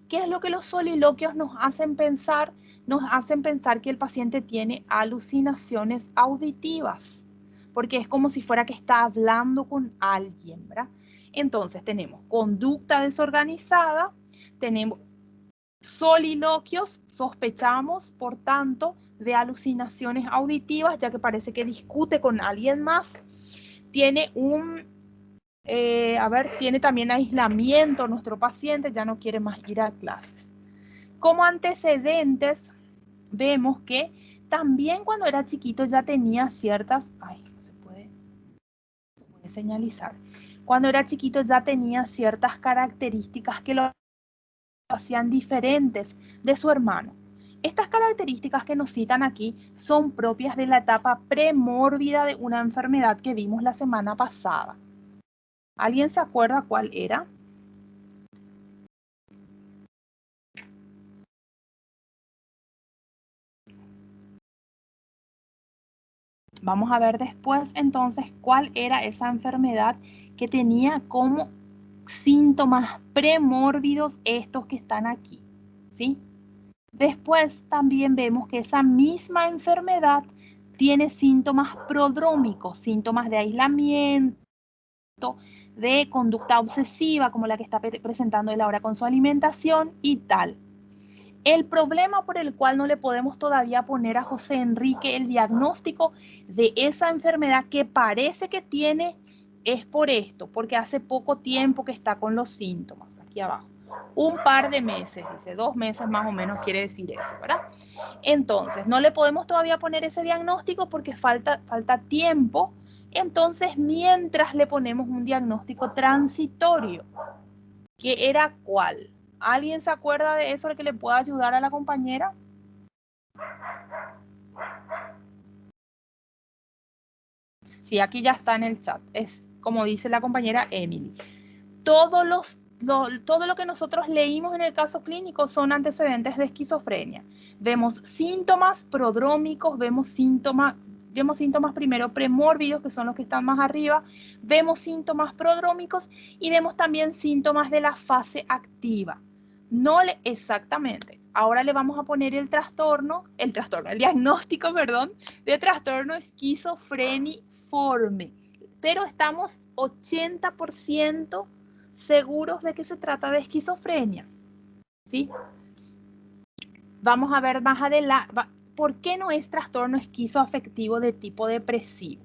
¿Qué es lo que los soliloquios nos hacen pensar? Nos hacen pensar que el paciente tiene alucinaciones auditivas, porque es como si fuera que está hablando con alguien, ¿verdad? Entonces tenemos conducta desorganizada, tenemos soliloquios, sospechamos, por tanto, de alucinaciones auditivas, ya que parece que discute con alguien más. Tiene tiene también aislamiento nuestro paciente, ya no quiere más ir a clases. Como antecedentes, vemos que también cuando era chiquito ya tenía ciertas... no se puede señalizar. Cuando era chiquito ya tenía ciertas características que lo hacían diferentes de su hermano. Estas características que nos citan aquí son propias de la etapa premórbida de una enfermedad que vimos la semana pasada. ¿Alguien se acuerda cuál era? Vamos a ver después entonces cuál era esa enfermedad que tenía como síntomas premórbidos estos que están aquí, ¿sí? Después también vemos que esa misma enfermedad tiene síntomas prodrómicos, síntomas de aislamiento, de conducta obsesiva, como la que está presentando él ahora con su alimentación y tal. El problema por el cual no le podemos todavía poner a José Enrique el diagnóstico de esa enfermedad que parece que tiene es por esto, porque hace poco tiempo que está con los síntomas, aquí abajo. Un par de meses, dice 2 meses más o menos quiere decir eso, ¿verdad? Entonces, no le podemos todavía poner ese diagnóstico porque falta tiempo. Entonces, mientras le ponemos un diagnóstico transitorio, ¿qué era cuál? ¿Alguien se acuerda de eso, el que le pueda ayudar a la compañera? Sí, aquí ya está en el chat. Es como dice la compañera Emily. Todo lo que nosotros leímos en el caso clínico son antecedentes de esquizofrenia. Vemos síntomas prodrómicos, vemos síntomas primero premórbidos, que son los que están más arriba, vemos síntomas prodrómicos y vemos también síntomas de la fase activa. Exactamente. Ahora le vamos a poner el diagnóstico, de trastorno esquizofreniforme. Pero estamos 80% seguros de que se trata de esquizofrenia, ¿sí? Vamos a ver más adelante, ¿por qué no es trastorno esquizoafectivo de tipo depresivo?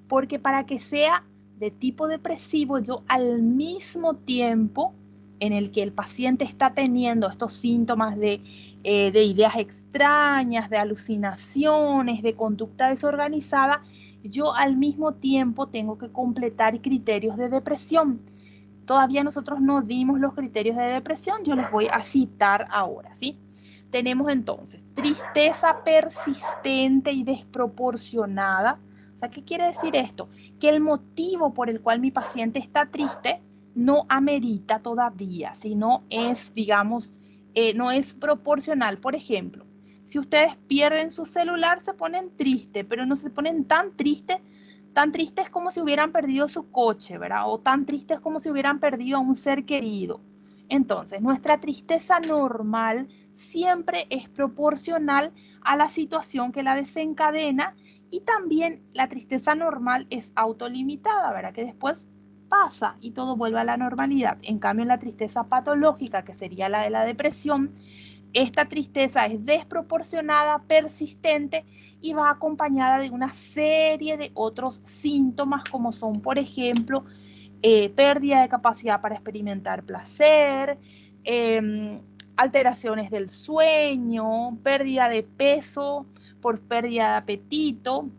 Porque para que sea de tipo depresivo, yo al mismo tiempo en el que el paciente está teniendo estos síntomas de ideas extrañas, de alucinaciones, de conducta desorganizada, yo al mismo tiempo tengo que completar criterios de depresión. Todavía nosotros no dimos los criterios de depresión, yo les voy a citar ahora, ¿sí? Tenemos entonces tristeza persistente y desproporcionada. O sea, ¿qué quiere decir esto? Que el motivo por el cual mi paciente está triste no amerita todavía, sino es, digamos, no es proporcional. Por ejemplo, si ustedes pierden su celular, se ponen tristes, pero no se ponen tan tristes como si hubieran perdido su coche, ¿verdad? O tan tristes como si hubieran perdido a un ser querido. Entonces, nuestra tristeza normal siempre es proporcional a la situación que la desencadena y también la tristeza normal es autolimitada, ¿verdad? Que después pasa y todo vuelve a la normalidad. En cambio, la tristeza patológica, que sería la de la depresión, esta tristeza es desproporcionada, persistente y va acompañada de una serie de otros síntomas como son, por ejemplo, pérdida de capacidad para experimentar placer, alteraciones del sueño, pérdida de peso por pérdida de apetito,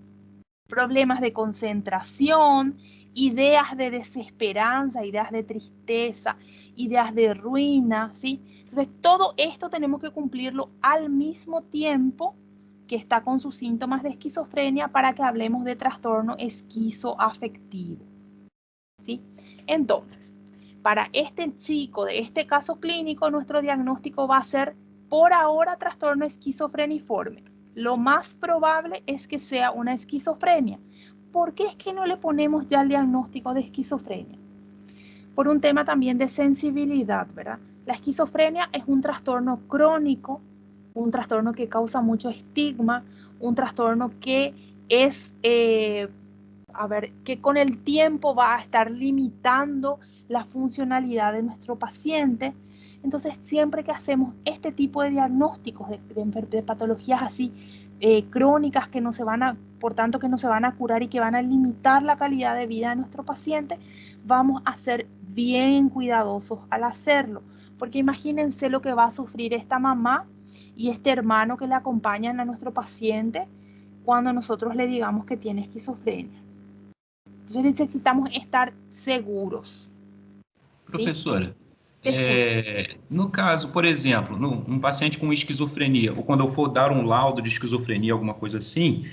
problemas de concentración, ideas de desesperanza, ideas de tristeza, ideas de ruina, ¿sí? Entonces, todo esto tenemos que cumplirlo al mismo tiempo que está con sus síntomas de esquizofrenia para que hablemos de trastorno esquizoafectivo, ¿sí? Entonces, para este chico de este caso clínico, nuestro diagnóstico va a ser, por ahora, trastorno esquizofreniforme. Lo más probable es que sea una esquizofrenia. ¿Por qué es que no le ponemos ya el diagnóstico de esquizofrenia? por un tema también de sensibilidad, ¿verdad? La esquizofrenia es un trastorno crónico, un trastorno que causa mucho estigma, un trastorno que es, que con el tiempo va a estar limitando la funcionalidad de nuestro paciente. Entonces, siempre que hacemos este tipo de diagnósticos de patologías así crónicas que no se van a, por tanto, que no se van a curar y que van a limitar la calidad de vida de nuestro paciente, vamos a ser bien cuidadosos al hacerlo. Porque imagínense lo que va a sufrir esta mamá y este hermano que le acompañan a nuestro paciente cuando nosotros le digamos que tiene esquizofrenia. Entonces necesitamos estar seguros. Professora, ¿Sí? no caso, por exemplo, um paciente com esquizofrenia, ou quando eu for dar um laudo de esquizofrenia, alguma coisa assim,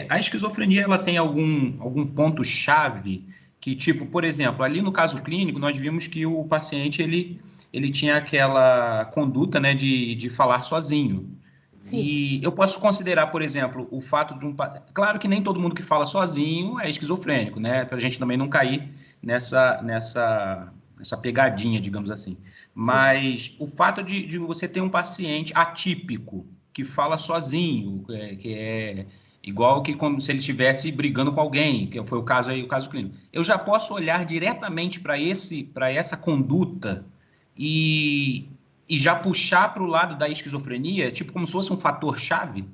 a esquizofrenia ela tem algum ponto-chave que, tipo, por exemplo, ali no caso clínico, nós vimos que o paciente ele tinha aquela conduta, né, de falar sozinho. Sim. E eu posso considerar, por exemplo, o fato de Claro que nem todo mundo que fala sozinho é esquizofrênico, né? Para a gente também não cair nessa pegadinha, digamos assim. Mas o fato de você ter um paciente atípico que fala sozinho, que é igual que como se ele estivesse brigando com alguém, que foi o caso aí, o caso clínico. Eu já posso olhar diretamente para essa conduta e já puxar para o lado da esquizofrenia, tipo como se fosse um fator chave?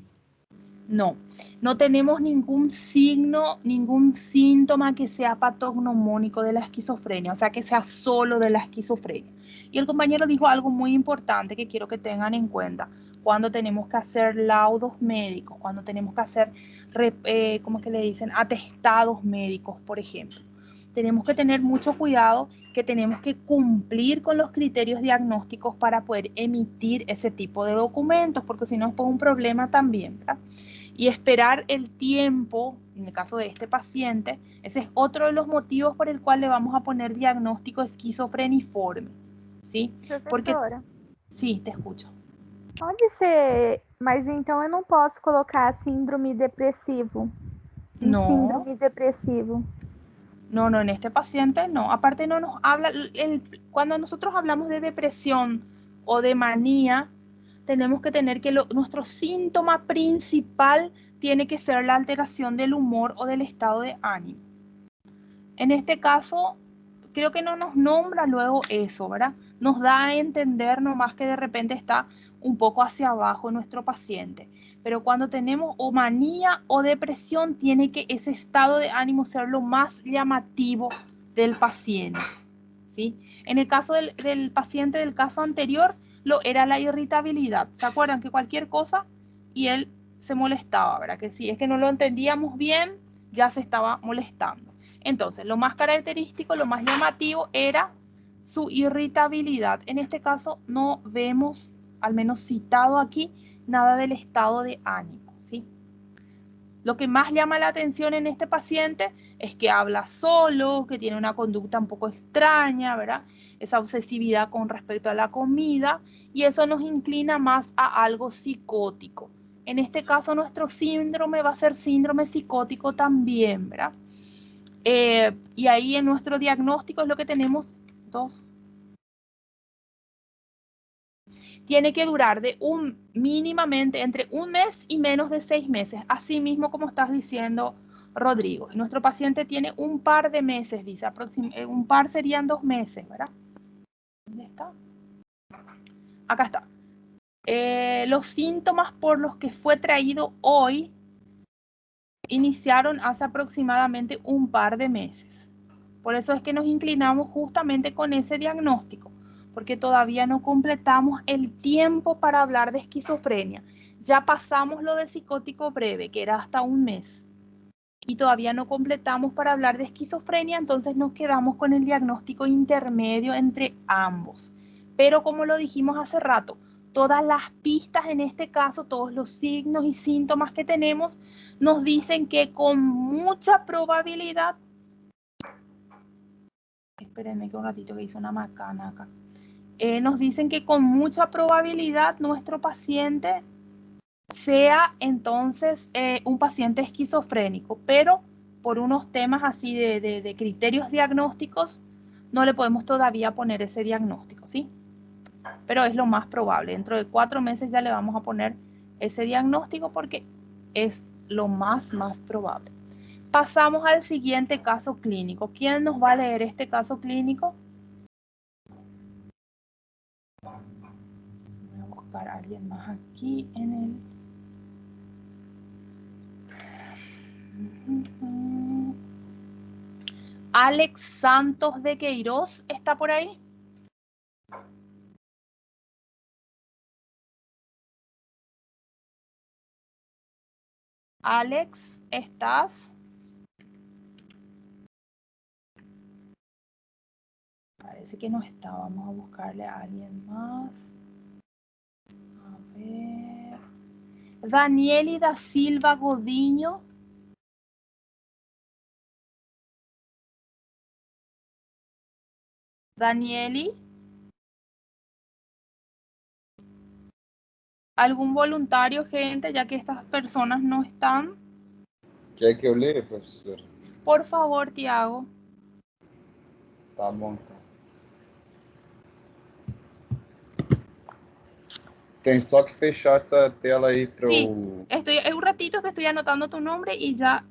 No, no tenemos ningún signo, ningún síntoma que sea patognomónico de la esquizofrenia, o sea, que sea solo de la esquizofrenia. Y el compañero dijo algo muy importante que quiero que tengan en cuenta. Cuando tenemos que hacer laudos médicos, cuando tenemos que hacer, ¿cómo es que le dicen? Atestados médicos, por ejemplo. Tenemos que tener mucho cuidado, que tenemos que cumplir con los criterios diagnósticos para poder emitir ese tipo de documentos, porque si no es un problema también, ¿verdad? Y esperar el tiempo, en el caso de este paciente, ese es otro de los motivos por el cual le vamos a poner diagnóstico esquizofreniforme, ¿sí? Professora. Porque, sí, te escucho. Pode ser, mas então eu não posso colocar síndrome depressivo. No. Síndrome depresivo. No, en este paciente no. Aparte no nos habla, cuando nosotros hablamos de depresión o de manía, tenemos que tener que nuestro síntoma principal tiene que ser la alteración del humor o del estado de ánimo. En este caso, creo que no nos nombra luego eso, ¿verdad? Nos da a entender nomás que de repente está un poco hacia abajo nuestro paciente. Pero cuando tenemos o manía o depresión, tiene que ese estado de ánimo ser lo más llamativo del paciente, ¿sí? En el caso del paciente del caso anterior, era la irritabilidad. ¿Se acuerdan? Que cualquier cosa y él se molestaba, ¿verdad? Que si es que no lo entendíamos bien, ya se estaba molestando. Entonces, lo más característico, lo más llamativo era su irritabilidad. En este caso no vemos, al menos citado aquí, nada del estado de ánimo, ¿sí? Lo que más llama la atención en este paciente es que habla solo, que tiene una conducta un poco extraña, ¿verdad? Esa obsesividad con respecto a la comida, y eso nos inclina más a algo psicótico. En este caso, nuestro síndrome va a ser síndrome psicótico también, ¿verdad? Y ahí en nuestro diagnóstico es lo que tenemos dos. Tiene que durar mínimamente entre un mes y menos de 6 meses, así mismo como estás diciendo, Rodrigo. Nuestro paciente tiene un par de meses, dice, un par serían 2 meses, ¿verdad? ¿Dónde está? Acá está. Los síntomas por los que fue traído hoy iniciaron hace aproximadamente un par de meses. Por eso es que nos inclinamos justamente con ese diagnóstico, porque todavía no completamos el tiempo para hablar de esquizofrenia. Ya pasamos lo de psicótico breve, que era hasta un mes, y todavía no completamos para hablar de esquizofrenia, entonces nos quedamos con el diagnóstico intermedio entre ambos. Pero como lo dijimos hace rato, todas las pistas en este caso, todos los signos y síntomas que tenemos, nos dicen que con mucha probabilidad, espérenme que un ratito que hice una macana acá, nos dicen que con mucha probabilidad nuestro paciente sea entonces un paciente esquizofrénico, pero por unos temas así de criterios diagnósticos, no le podemos todavía poner ese diagnóstico, ¿sí? Pero es lo más probable. Dentro de 4 meses ya le vamos a poner ese diagnóstico porque es lo más probable. Pasamos al siguiente caso clínico. ¿Quién nos va a leer este caso clínico? Voy a buscar a alguien más aquí en el... Alex Santos de Queiroz, ¿está por ahí? Alex, ¿estás? Parece que no está. Vamos a buscarle a alguien más. A ver. Danieli da Silva Godiño. Danieli. ¿Algún voluntario, gente, ya que estas personas no están? Quer que eu leia, professora? Por favor, Tiago. Tá bom, então. Tem só que fechar essa tela aí para Sí, eu... en un ratito te estoy anotando tu nombre y ya.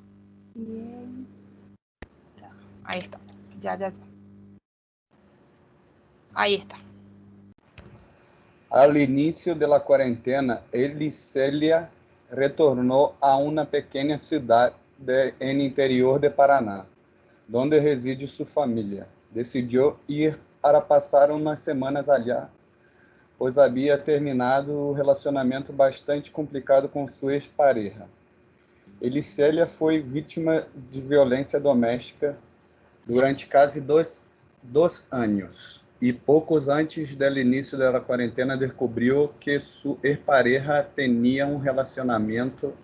Ahí está. Ya. Ahí está. Al inicio de la cuarentena, Elissélia retornou a uma pequena cidade en interior de Paraná, donde reside sua família. Decidiu ir para passar umas semanas allá, pois havia terminado um relacionamento bastante complicado com sua ex-pareja. Elissélia foi vítima de violência doméstica durante quase 2 anos. E poucos antes do início da quarentena descobriu que sua ex-pareja tinha um relacionamento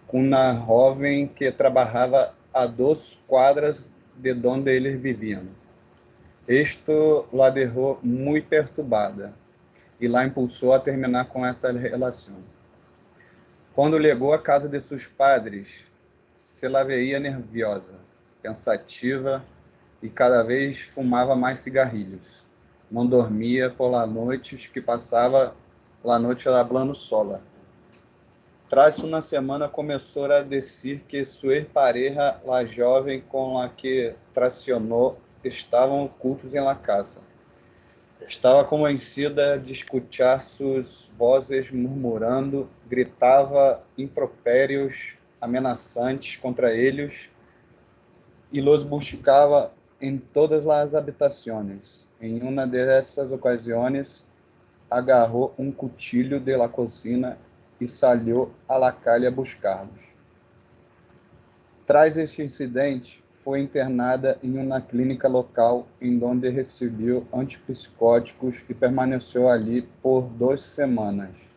com uma jovem que trabalhava a 2 quadras de onde eles viviam. Isto la deixou muito perturbada e la impulsou a terminar com essa relação. Quando chegou à casa de seus padres, se la veía nerviosa, pensativa e cada vez fumava mais cigarrilhos. Não dormia por la noites que passava la noite hablando sola. Tras uma semana começou a dizer que sua ex-pareja, la jovem com a que tracionou, estavam ocultos em la casa. Estava convencida de escutar suas vozes murmurando, gritava impropérios ameaçantes contra eles e los buscava em todas as habitações. Em uma dessas ocasiões, agarrou um cuchillo de la cocina e salió a la calle a buscá-los. Tras este incidente, foi internada em uma clínica local em onde recebeu antipsicóticos e permaneceu ali por 2 semanas.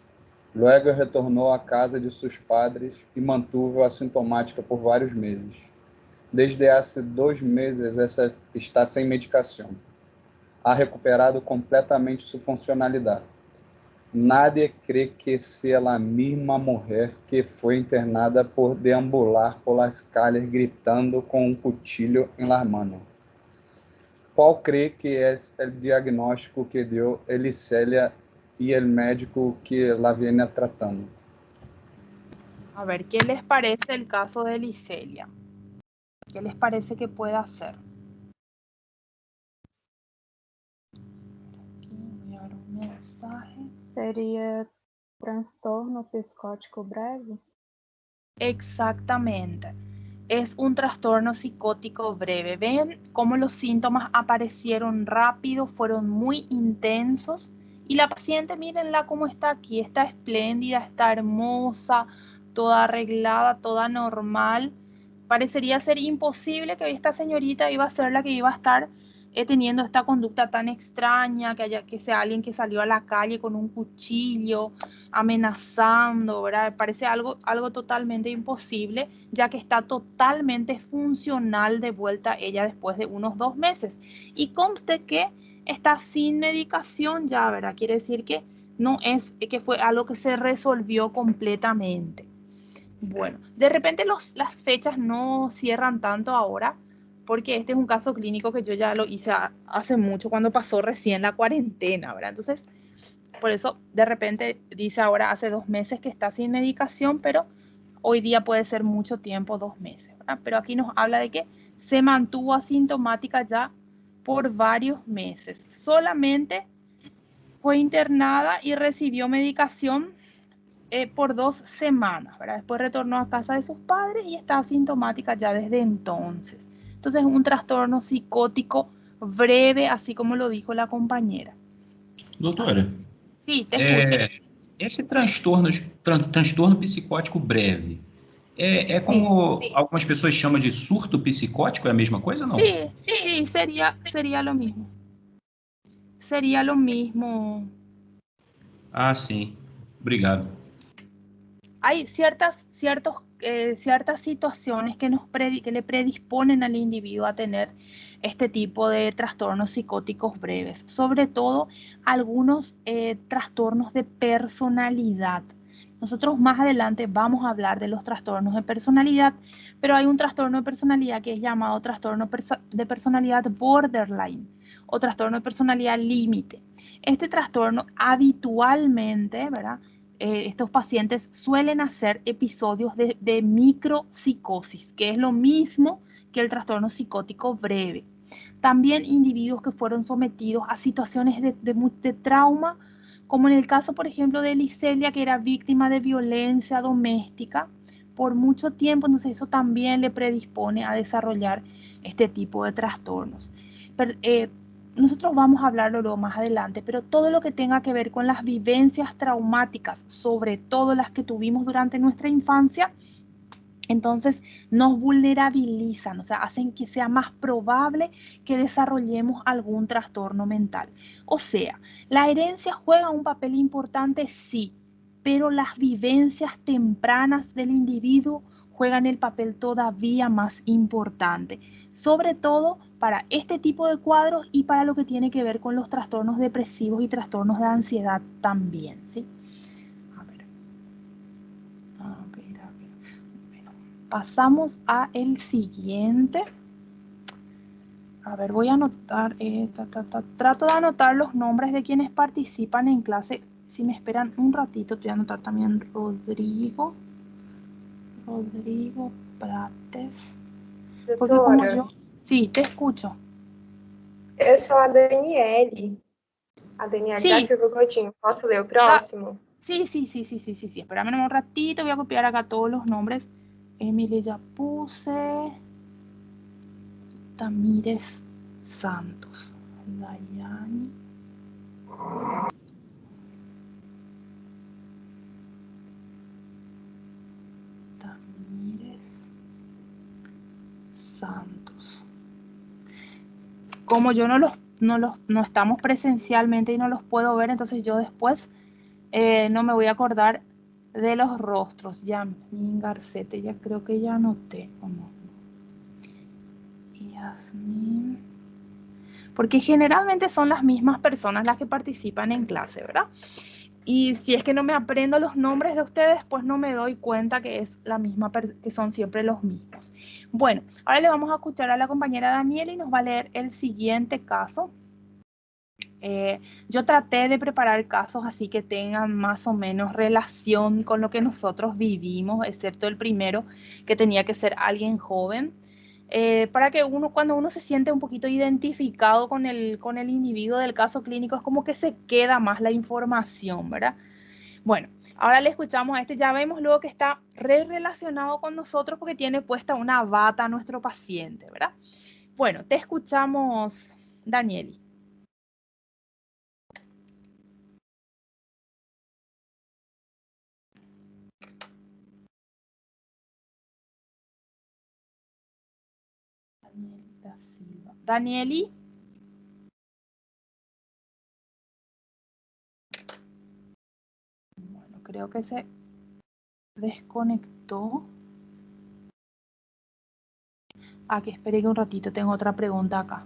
Luego retornou à casa de seus padres e mantuvo assintomática por vários meses. Desde há 2 meses, essa está sem medicação. Ha recuperado completamente sua funcionalidade. Nadie cree que sea la misma mujer que foi internada por deambular por las calles gritando com um cuchillo en la mano. Qual cree que é o diagnóstico que deu Elissélia e o médico que la viene tratando? A ver, ¿qué les parece el caso de Elissélia? ¿Qué les parece que pueda hacer? Aquí voy a dar un mensaje. Seria transtorno psicótico breve? Exactamente. Es un trastorno psicótico breve. ¿Ven cómo los síntomas aparecieron rápido, fueron muy intensos? Y la paciente, mírenla cómo está aquí, está espléndida, está hermosa, toda arreglada, toda normal. Parecería ser imposible que esta señorita iba a ser la que iba a estar teniendo esta conducta tan extraña, que sea alguien que salió a la calle con un cuchillo, amenazando, ¿verdad? Parece algo totalmente imposible, ya que está totalmente funcional de vuelta ella después de unos 2 meses. Y conste que está sin medicación ya, ¿verdad? Quiere decir que no es que fue algo que se resolvió completamente. Bueno, de repente las fechas no cierran tanto ahora, porque este es un caso clínico que yo ya lo hice hace mucho, cuando pasó recién la cuarentena, ¿verdad? Entonces, por eso de repente dice ahora hace 2 meses que está sin medicación, pero hoy día puede ser mucho tiempo, 2 meses, ¿verdad? Pero aquí nos habla de que se mantuvo asintomática ya por varios meses. Solamente fue internada y recibió medicación por 2 semanas, ¿verdad? Después retornó a casa de sus padres y está asintomática ya desde entonces. Entonces, un trastorno psicótico breve, así como lo dijo la compañera. Doutora, Sí, te escucho. esse transtorno psicótico breve, é Sí, como algumas pessoas chamam de surto psicótico, é a mesma coisa ou não? sí, sería lo mismo. Sería lo mismo. Ah, sim. Obrigado. Hay ciertas situaciones que le predisponen al individuo a tener este tipo de trastornos psicóticos breves, sobre todo algunos trastornos de personalidad. Nosotros más adelante vamos a hablar de los trastornos de personalidad, pero hay un trastorno de personalidad que es llamado trastorno de personalidad borderline o trastorno de personalidad límite. Este trastorno habitualmente, ¿verdad? Estos pacientes suelen hacer episodios de micropsicosis, que es lo mismo que el trastorno psicótico breve. También individuos que fueron sometidos a situaciones de trauma, como en el caso, por ejemplo, de Licelia, que era víctima de violencia doméstica por mucho tiempo, entonces eso también le predispone a desarrollar este tipo de trastornos. Nosotros vamos a hablarlo luego más adelante, pero todo lo que tenga que ver con las vivencias traumáticas, sobre todo las que tuvimos durante nuestra infancia, entonces nos vulnerabilizan, o sea, hacen que sea más probable que desarrollemos algún trastorno mental. O sea, la herencia juega un papel importante, sí, pero las vivencias tempranas del individuo juegan el papel todavía más importante, sobre todo para este tipo de cuadros y para lo que tiene que ver con los trastornos depresivos y trastornos de ansiedad también, ¿sí? A ver. Bueno, pasamos a el siguiente. A ver, voy a anotar, trato de anotar los nombres de quienes participan en clase. Si me esperan un ratito, te voy a anotar también Rodrigo Prates. Porque como yo... Sí, te escucho. Eu sou a Daniele. A Daniele Sí. da Silva Coutinho. Posso ler o próximo? Sí. Espérame un ratito, voy a copiar acá todos los nombres. Emily ya puse. Tamírez Santos. Dayani. Tamírez Santos. Como yo no estamos presencialmente y no los puedo ver, entonces yo después no me voy a acordar de los rostros. Yasmín Garcete, ya creo que ya anoté, ¿o no? Yasmín. Porque generalmente son las mismas personas las que participan en clase, ¿verdad? Y si es que no me aprendo los nombres de ustedes, pues no me doy cuenta que es la misma, que son siempre los mismos. Bueno, ahora le vamos a escuchar a la compañera Daniela y nos va a leer el siguiente caso. Yo traté de preparar casos así que tengan más o menos relación con lo que nosotros vivimos, excepto el primero, que tenía que ser alguien joven, para que cuando uno se siente un poquito identificado con el individuo del caso clínico, es como que se queda más la información, ¿verdad? Bueno, ahora le escuchamos a este, ya vemos luego que está relacionado con nosotros porque tiene puesta una bata a nuestro paciente, ¿verdad? Bueno, te escuchamos, Danieli. Danieli da Silva. Danieli. Bueno, creo que se desconectó. Aquí esperé que un ratito, tengo otra pregunta acá.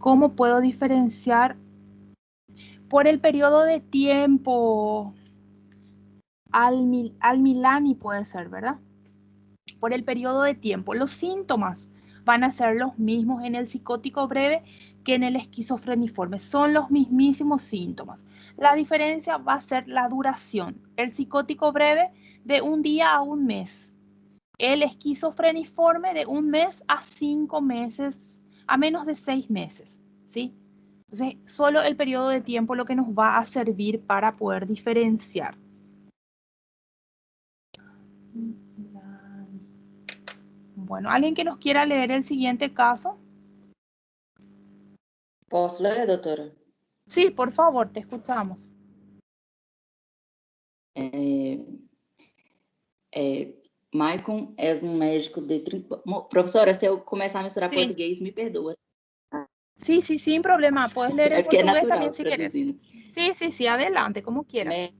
¿Cómo puedo diferenciar por el periodo de tiempo? Al Milani puede ser, ¿verdad? Por el periodo de tiempo. Los síntomas van a ser los mismos en el psicótico breve que en el esquizofreniforme. Son los mismísimos síntomas. La diferencia va a ser la duración. El psicótico breve de 1 día a 1 mes. El esquizofreniforme de 1 mes a 5 meses, a menos de 6 meses, ¿sí? Entonces, solo el periodo de tiempo lo que nos va a servir para poder diferenciar. Bueno, ¿alguien que nos quiera leer el siguiente caso? Posso ler, doutora? Sí, por favor, te escuchamos. Maicon é médico de 30... Professora, se eu começar a misturar Sí. português, me perdoa. Sí, sí, sin problema. Puedes leer en É porque é portugués natural también si quieres. traduzindo. Sí, sí, sí, adelante, como quieras.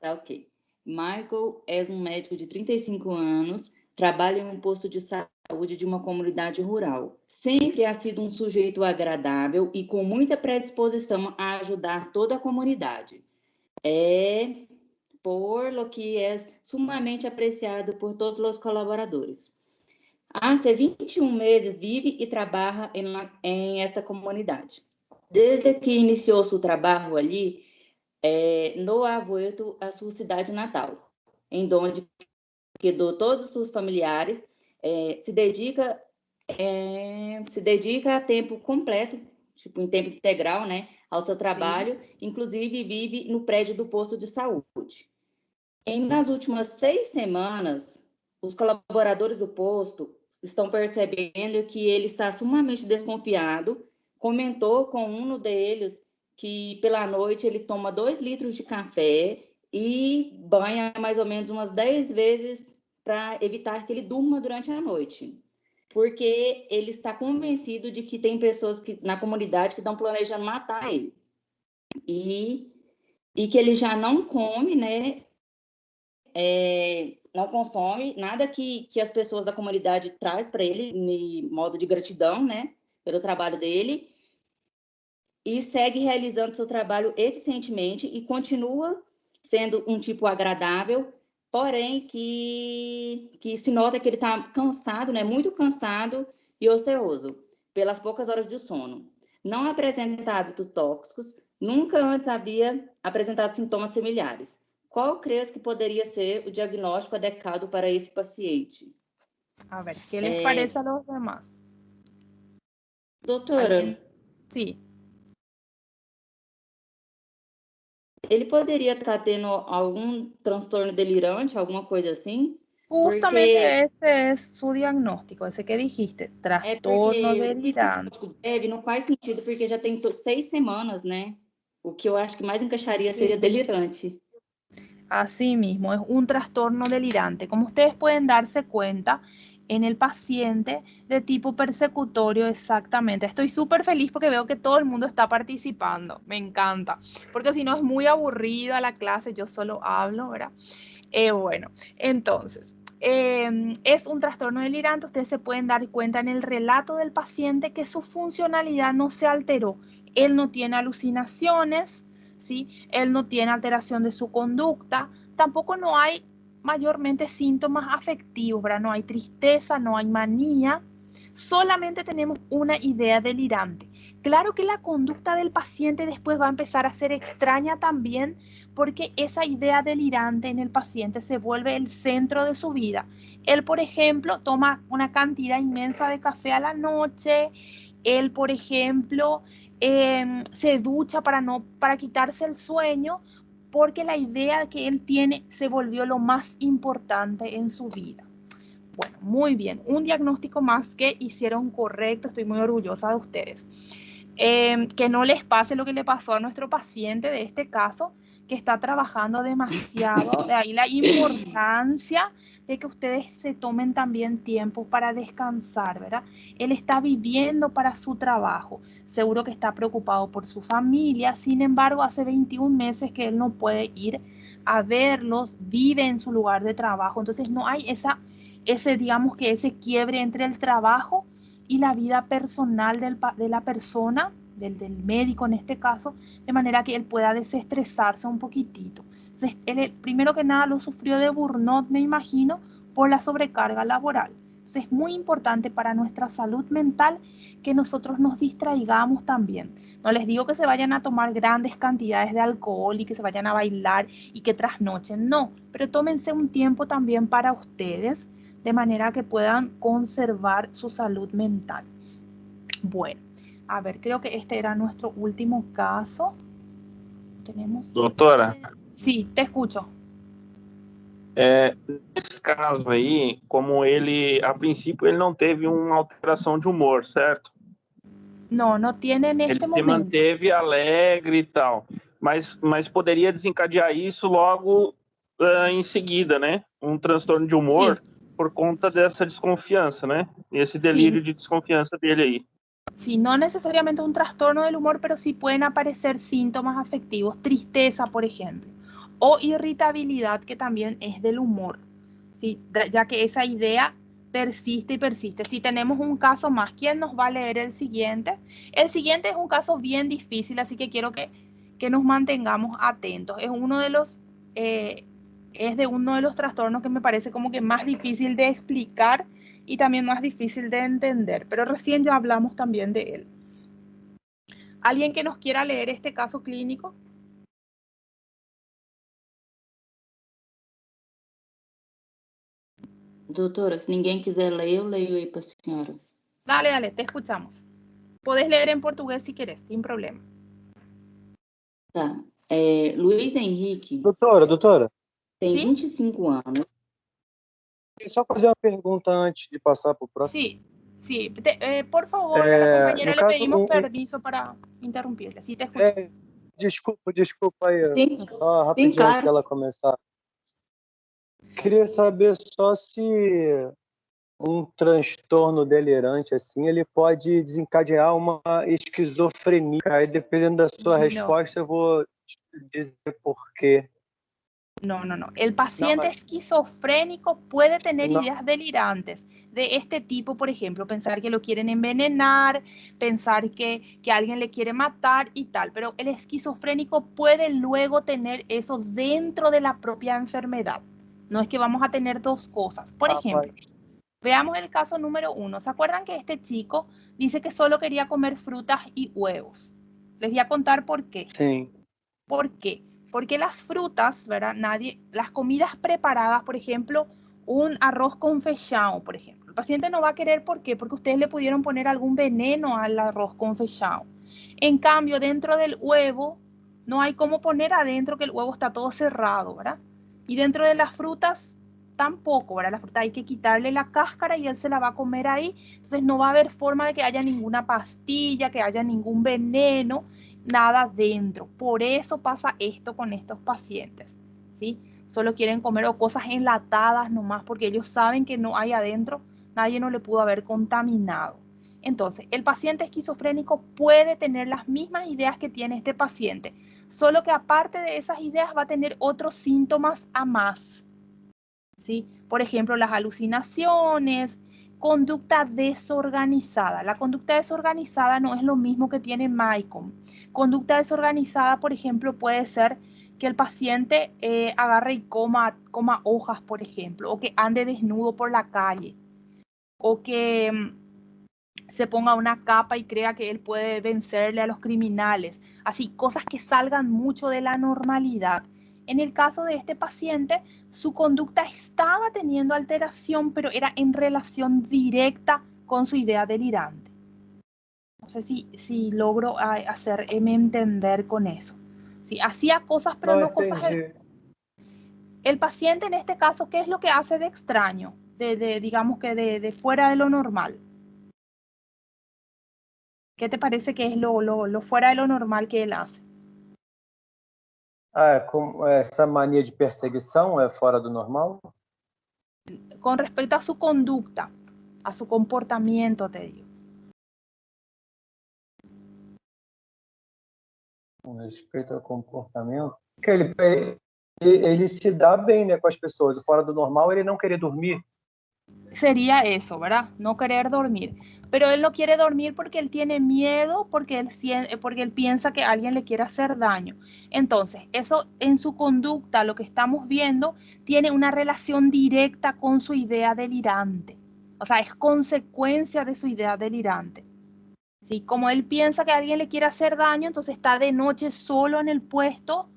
Tá ok. Michael é médico de 35 anos, trabalha em um posto de saúde de uma comunidade rural. Sempre ha sido um sujeito agradável e com muita predisposição a ajudar toda a comunidade. Por lo que é sumamente apreciado por todos os colaboradores. Hace 21 meses vive e trabalha em esta comunidade. Desde que iniciou seu trabalho ali, não ha vuelto a sua cidade natal, em onde quedou todos os seus familiares, se dedica a tempo completo, tipo em tempo integral, né, ao seu trabalho, sim. Inclusive vive no prédio do posto de saúde. Nas últimas 6 semanas, os colaboradores do posto estão percebendo que ele está sumamente desconfiado, comentou com um deles que pela noite ele toma 2 litros de café e banha mais ou menos umas 10 vezes para evitar que ele durma durante a noite. Porque ele está convencido de que tem pessoas na comunidade que estão planejando matar ele. E que ele já não come, né? Não consome nada que as pessoas da comunidade traz para ele, em modo de gratidão, né? Pelo trabalho dele. E segue realizando seu trabalho eficientemente e continua sendo um tipo agradável, porém que se nota que ele está cansado, né? Muito cansado e ocioso, pelas poucas horas de sono. Não apresenta hábitos tóxicos, nunca antes havia apresentado sintomas similares. Qual crees que poderia ser o diagnóstico adequado para esse paciente? A ver, ¿qué les parece a los demás? Doutora, sí. Ele poderia estar tendo algum transtorno delirante, alguma coisa assim? Justamente ese es su diagnóstico, ese que dijiste, trastorno delirante. Não faz sentido, porque já tem 6 semanas, né? O que eu acho que mais encaixaria seria delirante. Así mismo, es un trastorno delirante. Como ustedes pueden darse cuenta, en el paciente de tipo persecutorio, exactamente. Estoy súper feliz porque veo que todo el mundo está participando. Me encanta. Porque si no es muy aburrida la clase, yo solo hablo, ¿verdad? Bueno, entonces, es un trastorno delirante. Ustedes se pueden dar cuenta en el relato del paciente que su funcionalidad no se alteró. Él no tiene alucinaciones, ¿sí? Él no tiene alteración de su conducta. Tampoco no hay mayormente síntomas afectivos, ¿verdad? No hay tristeza, no hay manía. Solamente tenemos una idea delirante. Claro que la conducta del paciente después va a empezar a ser extraña también, porque esa idea delirante en el paciente se vuelve el centro de su vida. Él, por ejemplo, toma una cantidad inmensa de café a la noche. Él, por ejemplo, se ducha para quitarse el sueño, porque la idea que él tiene se volvió lo más importante en su vida. Bueno, muy bien. Un diagnóstico más que hicieron correcto. Estoy muy orgullosa de ustedes. Que no les pase lo que le pasó a nuestro paciente de este caso, que está trabajando demasiado. De ahí la importancia de que ustedes se tomen también tiempo para descansar, ¿verdad? Él está viviendo para su trabajo. Seguro que está preocupado por su familia. Sin embargo, hace 21 meses que él no puede ir a verlos, vive en su lugar de trabajo. Entonces no hay ese quiebre entre el trabajo y la vida personal de la persona, del médico en este caso, de manera que él pueda desestresarse un poquitito. Entonces, él primero que nada lo sufrió de burnout, me imagino, por la sobrecarga laboral. Entonces es muy importante para nuestra salud mental que nosotros nos distraigamos también. No les digo que se vayan a tomar grandes cantidades de alcohol y que se vayan a bailar y que trasnochen, no, pero tómense un tiempo también para ustedes de manera que puedan conservar su salud mental. Bueno, a ver, creo que este era nuestro último caso. ¿Tenemos? Doutora, Sí, te escucho. nesse caso aí, como ele, a princípio, ele não teve uma alteração de humor, certo? No, no tiene en Ele este se momento. manteve alegre e tal, mas poderia desencadear isso logo em seguida, né? Um transtorno de humor por conta dessa desconfiança, né? Esse delírio de desconfiança dele aí. Sí, no necesariamente un trastorno del humor, pero sí pueden aparecer síntomas afectivos, tristeza, por ejemplo, o irritabilidad, que también es del humor, ¿sí? Ya que esa idea persiste y persiste. Si tenemos un caso más, ¿quién nos va a leer el siguiente? El siguiente es un caso bien difícil, así que quiero que nos mantengamos atentos. Es uno de los trastornos que me parece como que más difícil de explicar y también más difícil de entender, pero recién ya hablamos también de él. ¿Alguien que nos quiera leer este caso clínico? Doutora, se ninguém quiser ler, eu leio aí para a senhora. Dale, dale, te escuchamos. Podés leer en portugués si querés, sin problema. Tá. Luiz Henrique Doutora, tem Sim? 25 anos. queria só fazer uma pergunta antes de passar para o próximo. Sí. Por favor, a la compañera no le caso, pedimos permiso para interrumpirle. Sí, te escucho. Desculpa aí, Sim, só rapidinho claro. antes dela começar. Queria saber só se um transtorno delirante assim, ele pode desencadear uma esquizofrenia. Aí, dependendo da sua resposta, eu vou dizer por quê. No. El paciente esquizofrénico puede tener ideas delirantes de este tipo, por ejemplo, pensar que lo quieren envenenar, pensar que alguien le quiere matar y tal, pero el esquizofrénico puede luego tener eso dentro de la propia enfermedad. No es que vamos a tener dos cosas. Por ejemplo, veamos el caso número 1. ¿Se acuerdan que este chico dice que solo quería comer frutas y huevos? Les voy a contar por qué. Sí. ¿Por qué? Porque las frutas, ¿verdad? Las comidas preparadas, por ejemplo, un arroz con feijão, por ejemplo. El paciente no va a querer, ¿por qué? Porque ustedes le pudieron poner algún veneno al arroz con feijão. En cambio, dentro del huevo, no hay cómo poner adentro que el huevo está todo cerrado, ¿verdad? Y dentro de las frutas, tampoco, ¿verdad? La fruta hay que quitarle la cáscara y él se la va a comer ahí. Entonces no va a haber forma de que haya ninguna pastilla, que haya ningún veneno, nada dentro. Por eso pasa esto con estos pacientes, ¿sí? Solo quieren comer o cosas enlatadas nomás porque ellos saben que no hay adentro, nadie no le pudo haber contaminado. Entonces, el paciente esquizofrénico puede tener las mismas ideas que tiene este paciente, solo que aparte de esas ideas va a tener otros síntomas a más, ¿sí? Por ejemplo, las alucinaciones, conducta desorganizada. La conducta desorganizada no es lo mismo que tiene Maicon. Conducta desorganizada, por ejemplo, puede ser que el paciente agarre y coma hojas, por ejemplo, o que ande desnudo por la calle, o que se ponga una capa y crea que él puede vencerle a los criminales. Así, cosas que salgan mucho de la normalidad. En el caso de este paciente, su conducta estaba teniendo alteración, pero era en relación directa con su idea delirante. No sé si logro hacerme entender con eso. Sí, hacía cosas, pero no cosas... El paciente en este caso, ¿qué es lo que hace de extraño? Digamos que de fuera de lo normal. ¿Qué te parece que es lo fuera de lo normal que él hace? Essa mania de perseguição é fora do normal? Con respecto a su conducta, a su comportamiento, te digo. Com respeito ao comportamento, que ele se dá bem, né, com as pessoas. O fora do normal, ele não querer dormir. Sería eso, ¿verdad? No querer dormir. Pero él no quiere dormir porque él tiene miedo, porque él piensa que alguien le quiere hacer daño. Entonces, eso en su conducta, lo que estamos viendo, tiene una relación directa con su idea delirante. O sea, es consecuencia de su idea delirante. ¿Sí? Como él piensa que alguien le quiere hacer daño, entonces está de noche solo en el puesto,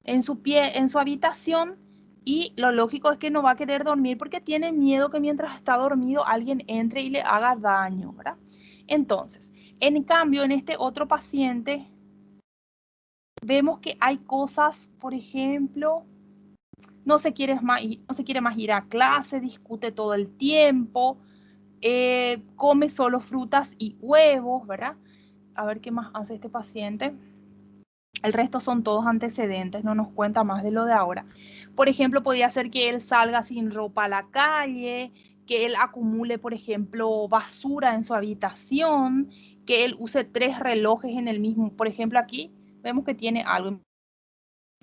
en su habitación, y lo lógico es que no va a querer dormir porque tiene miedo que mientras está dormido alguien entre y le haga daño, ¿verdad? Entonces, en cambio, en este otro paciente, vemos que hay cosas, por ejemplo, no se quiere más ir a clase, discute todo el tiempo, come solo frutas y huevos, ¿verdad? A ver qué más hace este paciente. El resto son todos antecedentes, no nos cuenta más de lo de ahora. Por ejemplo, podría ser que él salga sin ropa a la calle, que él acumule, por ejemplo, basura en su habitación, que él use 3 relojes en el mismo. Por ejemplo, aquí vemos que tiene algo.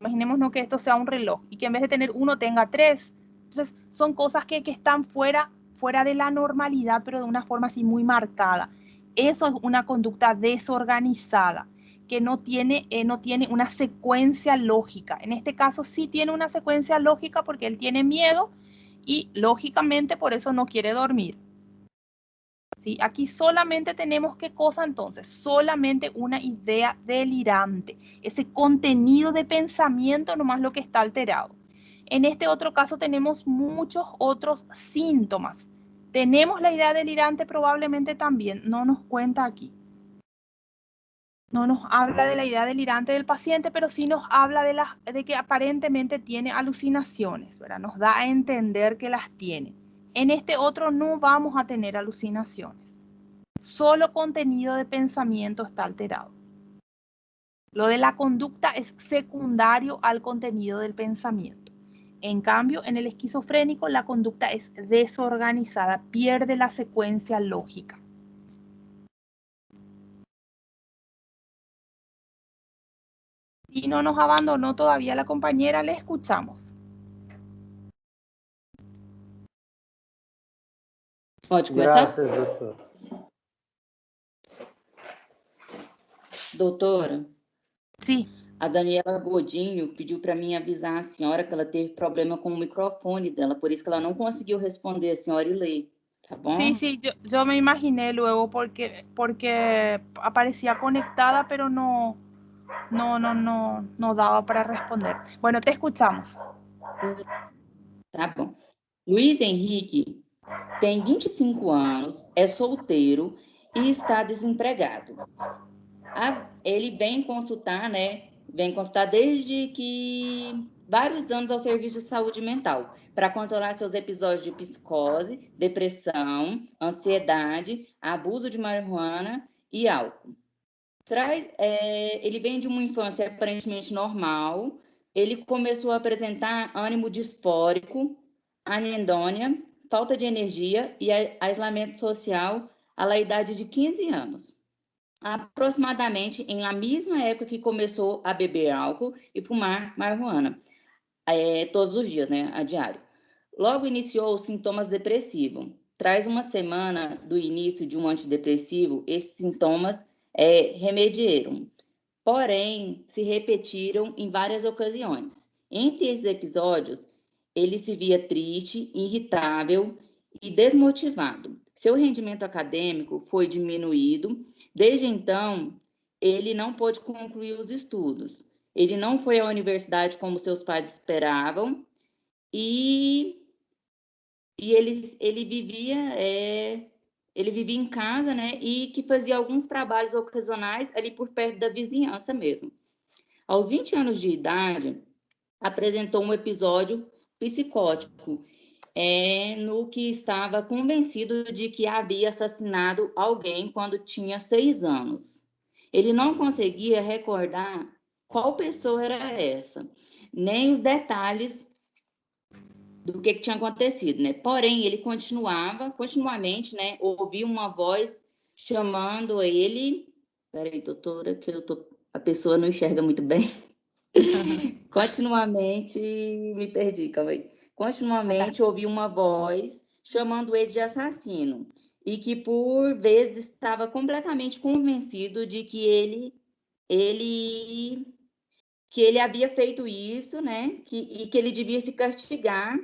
Imaginémonos que esto sea un reloj y que en vez de tener 1 tenga 3. Entonces, son cosas que están fuera de la normalidad, pero de una forma así muy marcada. Eso es una conducta desorganizada, que no tiene una secuencia lógica. En este caso sí tiene una secuencia lógica porque él tiene miedo y lógicamente por eso no quiere dormir. ¿Sí? Aquí solamente tenemos ¿qué cosa entonces? Solamente una idea delirante. Ese contenido de pensamiento nomás lo que está alterado. En este otro caso tenemos muchos otros síntomas. Tenemos la idea delirante probablemente también, no nos cuenta aquí. No nos habla de la idea delirante del paciente, pero sí nos habla de que aparentemente tiene alucinaciones, ¿verdad? Nos da a entender que las tiene. En este otro no vamos a tener alucinaciones. Solo contenido de pensamiento está alterado. Lo de la conducta es secundario al contenido del pensamiento. En cambio, en el esquizofrénico la conducta es desorganizada, pierde la secuencia lógica. Si no nos abandonó todavía la compañera, le escuchamos. Pode começar? Graças, doutor. Doutora, Sim. a Daniela Godinho pediu para mim avisar a senhora que ela teve problema com o microfone dela, por isso que ela não conseguiu responder a senhora e ler, tá bom? Sí, sí, yo me imaginé luego porque aparecía conectada, pero no daba para responder. Bueno, te escuchamos. Tá bom. Luiz Henrique tem 25 anos, é solteiro e está desempregado. Ele vem consultar, né? Vem consultar desde que vários anos ao serviço de saúde mental para controlar seus episódios de psicose, depressão, ansiedade, abuso de marihuana e álcool. Ele vem de uma infância aparentemente normal. Ele começou a apresentar ânimo disfórico, anendônia, falta de energia e isolamento social à idade de 15 anos. Aproximadamente em la mesma época que começou a beber álcool e fumar marihuana, todos os dias, né, a diário. Logo iniciou os sintomas depressivos. Traz uma semana do início de um antidepressivo, esses sintomas remediaram, porém se repetiram em várias ocasiões. Entre esses episódios, ele se via triste, irritável e desmotivado. Seu rendimento acadêmico foi diminuído. Desde então, ele não pôde concluir os estudos. Ele não foi à universidade como seus pais esperavam e ele vivia em casa, né? E que fazia alguns trabalhos ocasionais ali por perto da vizinhança mesmo. Aos 20 anos de idade, apresentou um episódio psicótico, no que estava convencido de que havia assassinado alguém quando tinha 6 anos. Ele não conseguia recordar qual pessoa era essa, nem os detalhes do que tinha acontecido, né? Porém, ele continuamente, né, ouvia uma voz chamando ele. Peraí, doutora, que a pessoa não enxerga muito bem. Continuamente, me perdi, calma aí. Continuamente ouvia uma voz chamando ele de assassino e que por vezes estava completamente convencido de que ele havia feito isso, né? E que ele devia se castigar.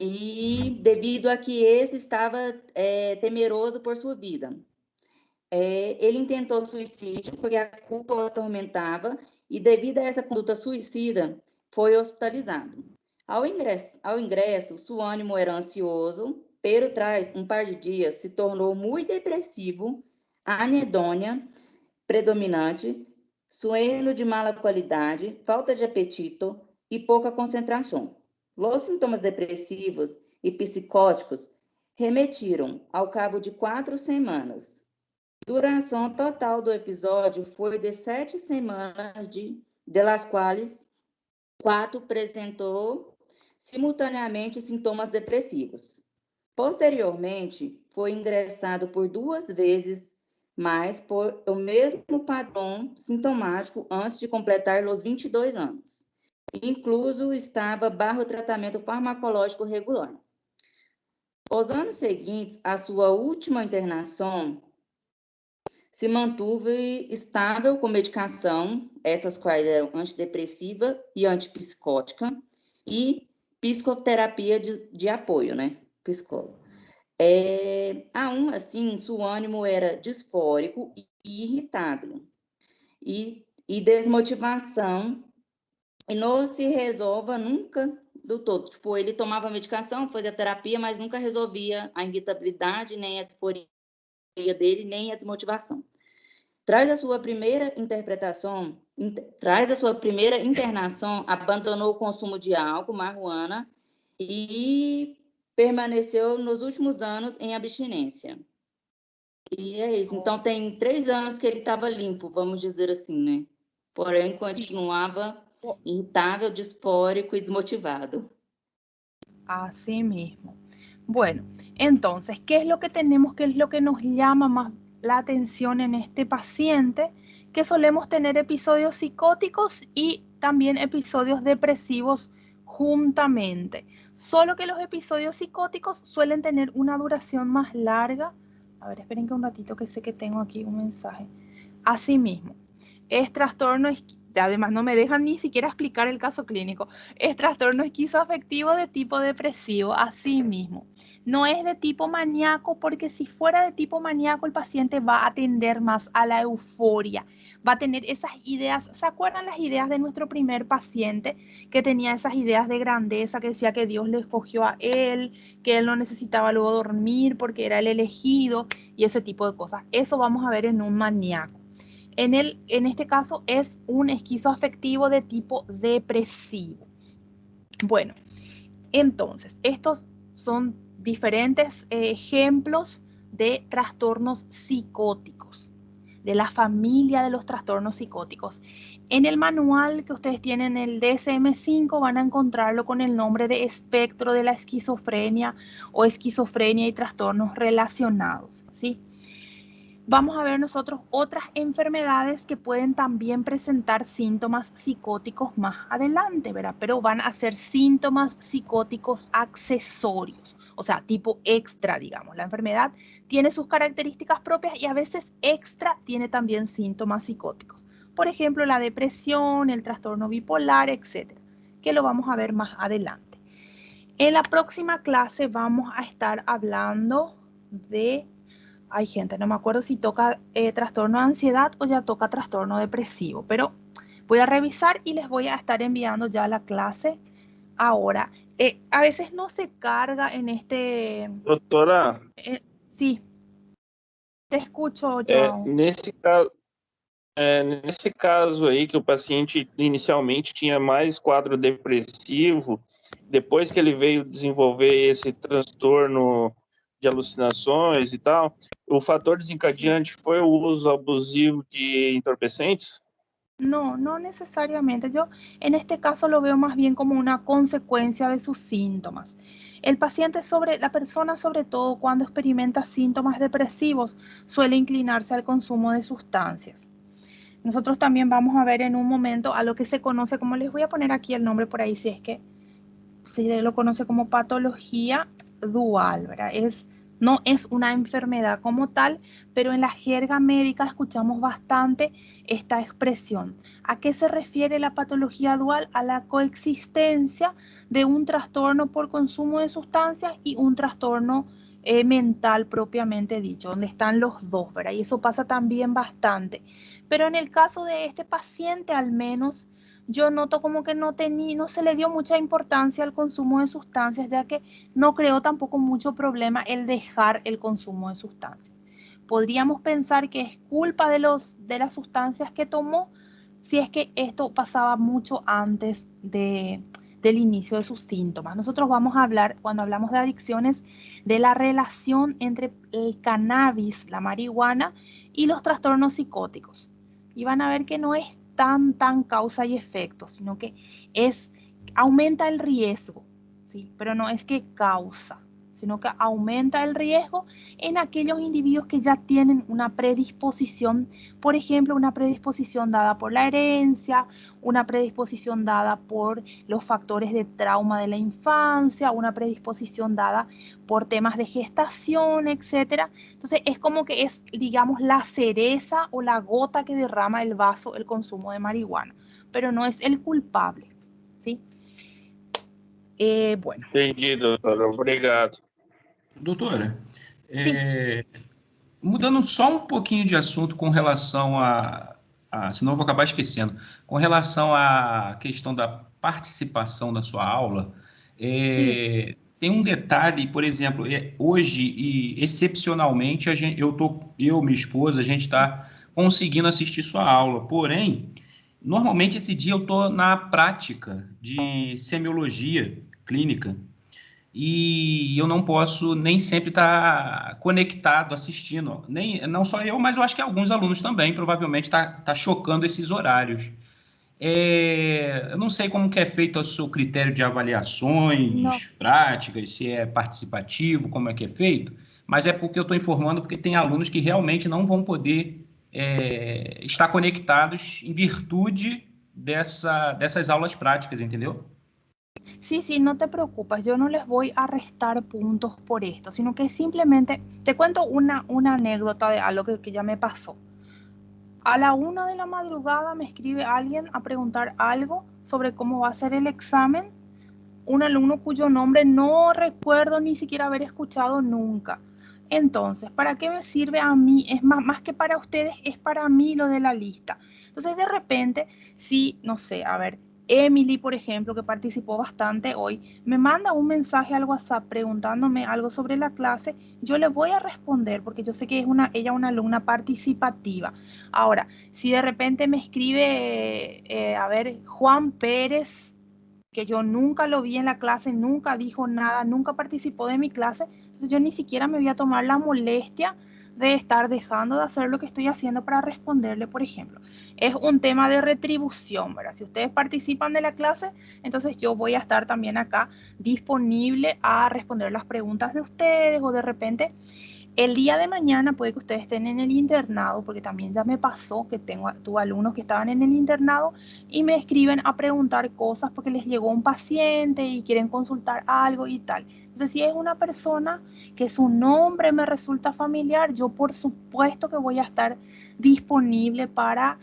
e devido a que esse estava temeroso por sua vida. Ele intentou suicídio porque a culpa o atormentava e, devido a essa conduta suicida, foi hospitalizado. Ao ingresso, seu ânimo era ansioso, pero tras um par de dias se tornou muito depressivo, anedônia predominante, sueño de mala qualidade, falta de apetito e pouca concentração. Os sintomas depressivos e psicóticos remetiram ao cabo de 4 semanas. Duração total do episódio foi de 7 semanas, de las quais 4 apresentou simultaneamente sintomas depressivos. Posteriormente, foi ingressado por 2 vezes mais por o mesmo padrão sintomático antes de completar os 22 anos. Incluso estava bajo tratamento farmacológico regular. Os anos seguintes, a sua última internação se manteve estável com medicação, essas quais eram antidepressiva e antipsicótica, e psicoterapia de apoio, né? Psicólogo. Assim, seu ânimo era disfórico e irritável, e desmotivação, e não se resolva nunca do todo. Tipo, ele tomava medicação, fazia terapia, mas nunca resolvia a irritabilidade, nem a disforia dele, nem a desmotivação. Traz a sua primeira internação, abandonou o consumo de álcool, marihuana, e permaneceu nos últimos anos em abstinência. E é isso. Então, tem 3 anos que ele estava limpo, vamos dizer assim, né? Porém, continuava irritável, disfórico y desmotivado. Así mismo. Bueno, entonces, ¿qué es lo que tenemos? ¿Qué es lo que nos llama más la atención en este paciente? Que solemos tener episodios psicóticos y también episodios depresivos juntamente. Solo que los episodios psicóticos suelen tener una duración más larga. A ver, esperen que un ratito, que sé que tengo aquí un mensaje. Así mismo, es trastorno, además no me dejan ni siquiera explicar el caso clínico, es trastorno esquizoafectivo de tipo depresivo, así mismo. No es de tipo maníaco, porque si fuera de tipo maníaco el paciente va a tender más a la euforia, va a tener esas ideas. ¿Se acuerdan las ideas de nuestro primer paciente que tenía esas ideas de grandeza, que decía que Dios le escogió a él, que él no necesitaba luego dormir porque era el elegido y ese tipo de cosas? Eso vamos a ver en un maníaco. En este caso es un esquizoafectivo de tipo depresivo. Bueno, entonces, estos son diferentes ejemplos de trastornos psicóticos, de la familia de los trastornos psicóticos. En el manual que ustedes tienen, el DSM-5, van a encontrarlo con el nombre de espectro de la esquizofrenia o esquizofrenia y trastornos relacionados, ¿sí? Vamos a ver nosotros otras enfermedades que pueden también presentar síntomas psicóticos más adelante, ¿verdad? Pero van a ser síntomas psicóticos accesorios, o sea, tipo extra, digamos. La enfermedad tiene sus características propias y a veces extra tiene también síntomas psicóticos. Por ejemplo, la depresión, el trastorno bipolar, etcétera, que lo vamos a ver más adelante. En la próxima clase vamos a estar hablando de... Hay gente, no me acuerdo si toca trastorno de ansiedad o ya toca trastorno depresivo, pero voy a revisar y les voy a estar enviando ya la clase ahora. A veces no se carga en este... Doutora? Sí, te escucho, João. Nesse caso aí, que o paciente inicialmente tinha mais quadro depressivo, depois que ele veio desenvolver esse transtorno de alucinações e tal, o fator desencadeante foi o uso abusivo de entorpecentes? No, no necesariamente. Yo en este caso lo veo más bien como una consecuencia de sus síntomas. El paciente, la persona sobre todo cuando experimenta síntomas depresivos, suele inclinarse al consumo de sustancias. Nosotros también vamos a ver en un momento a lo que se conoce como, les voy a poner aquí el nombre por ahí si es que se lo conoce como patología dual, ¿verdad? Es No es una enfermedad como tal, pero en la jerga médica escuchamos bastante esta expresión. ¿A qué se refiere la patología dual? A la coexistencia de un trastorno por consumo de sustancias y un trastorno mental propiamente dicho, donde están los dos, ¿verdad? Y eso pasa también bastante. Pero en el caso de este paciente, al menos, yo noto como que no se le dio mucha importancia al consumo de sustancias, ya que no creó tampoco mucho problema el dejar el consumo de sustancias. Podríamos pensar que es culpa de las sustancias que tomó, si es que esto pasaba mucho antes del inicio de sus síntomas. Nosotros vamos a hablar, cuando hablamos de adicciones, de la relación entre el cannabis, la marihuana, y los trastornos psicóticos. Y van a ver que no es tan causa y efecto, sino que aumenta el riesgo, ¿sí? Pero no es que causa, sino que aumenta el riesgo en aquellos individuos que ya tienen una predisposición, por ejemplo, una predisposición dada por la herencia, una predisposición dada por los factores de trauma de la infancia, una predisposición dada por temas de gestación, etc. Entonces es como que es, digamos, la cereza o la gota que derrama el vaso el consumo de marihuana, pero no es el culpable, ¿sí? Bueno. Entendi, doutora. Obrigado. Doutora, mudando só um pouquinho de assunto com relação senão eu vou acabar esquecendo, com relação à questão da participação da sua aula, tem um detalhe, por exemplo, hoje e excepcionalmente eu e minha esposa, a gente está conseguindo assistir sua aula, porém, normalmente esse dia eu estou na prática de semiologia clínica, e eu não posso nem sempre estar conectado, assistindo. Não só eu, mas eu acho que alguns alunos também, provavelmente tá chocando esses horários. Eu não sei como que é feito o seu critério de avaliações práticas, se é participativo, como é que é feito, mas é porque eu estou informando, porque tem alunos que realmente não vão poder estar conectados em virtude dessas aulas práticas, entendeu? Sí, no te preocupes, yo no les voy a restar puntos por esto, sino que simplemente te cuento una anécdota de algo que ya me pasó. A la 1 de la madrugada me escribe alguien a preguntar algo sobre cómo va a ser el examen, un alumno cuyo nombre no recuerdo ni siquiera haber escuchado nunca. Entonces, ¿para qué me sirve a mí? Es más que para ustedes, es para mí lo de la lista. Entonces, de repente, sí, no sé, a ver, Emily, por ejemplo, que participó bastante hoy, me manda un mensaje al WhatsApp preguntándome algo sobre la clase, yo le voy a responder porque yo sé que ella es una alumna participativa. Ahora, si de repente me escribe, a ver, Juan Pérez, que yo nunca lo vi en la clase, nunca dijo nada, nunca participó de mi clase, entonces yo ni siquiera me voy a tomar la molestia de estar dejando de hacer lo que estoy haciendo para responderle, por ejemplo. Es un tema de retribución, ¿verdad? Si ustedes participan de la clase, entonces yo voy a estar también acá disponible a responder las preguntas de ustedes, o de repente el día de mañana puede que ustedes estén en el internado, porque también ya me pasó que tuve alumnos que estaban en el internado y me escriben a preguntar cosas porque les llegó un paciente y quieren consultar algo y tal. Entonces, si es una persona que su nombre me resulta familiar, yo por supuesto que voy a estar disponible para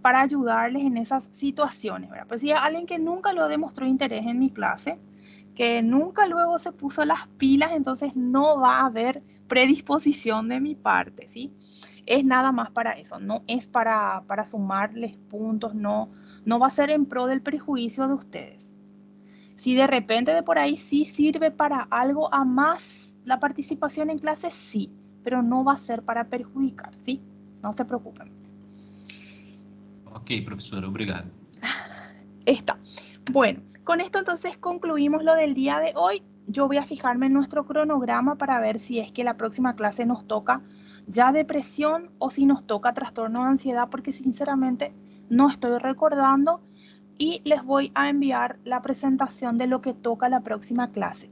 ayudarles en esas situaciones, ¿verdad? Pero si es alguien que nunca lo demostró interés en mi clase, que nunca luego se puso las pilas, entonces no va a haber predisposición de mi parte, ¿sí? Es nada más para eso, no es para sumarles puntos, no va a ser en pro del prejuicio de ustedes. Si de repente de por ahí sí sirve para algo a más la participación en clase, sí, pero no va a ser para perjudicar, ¿sí? No se preocupen. Ok, profesora, obrigado. Está. Bueno, con esto entonces concluimos lo del día de hoy. Yo voy a fijarme en nuestro cronograma para ver si es que la próxima clase nos toca ya depresión o si nos toca trastorno de ansiedad, porque sinceramente no estoy recordando, y les voy a enviar la presentación de lo que toca la próxima clase.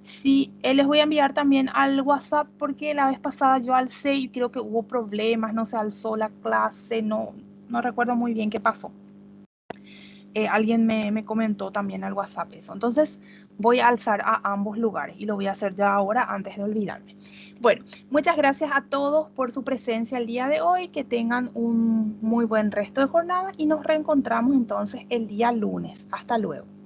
Sí, les voy a enviar también al WhatsApp porque la vez pasada yo alcé y creo que hubo problemas, no se alzó la clase, no recuerdo muy bien qué pasó. Alguien me comentó también al WhatsApp eso. Entonces voy a alzar a ambos lugares y lo voy a hacer ya ahora antes de olvidarme. Bueno, muchas gracias a todos por su presencia el día de hoy. Que tengan un muy buen resto de jornada y nos reencontramos entonces el día lunes. Hasta luego.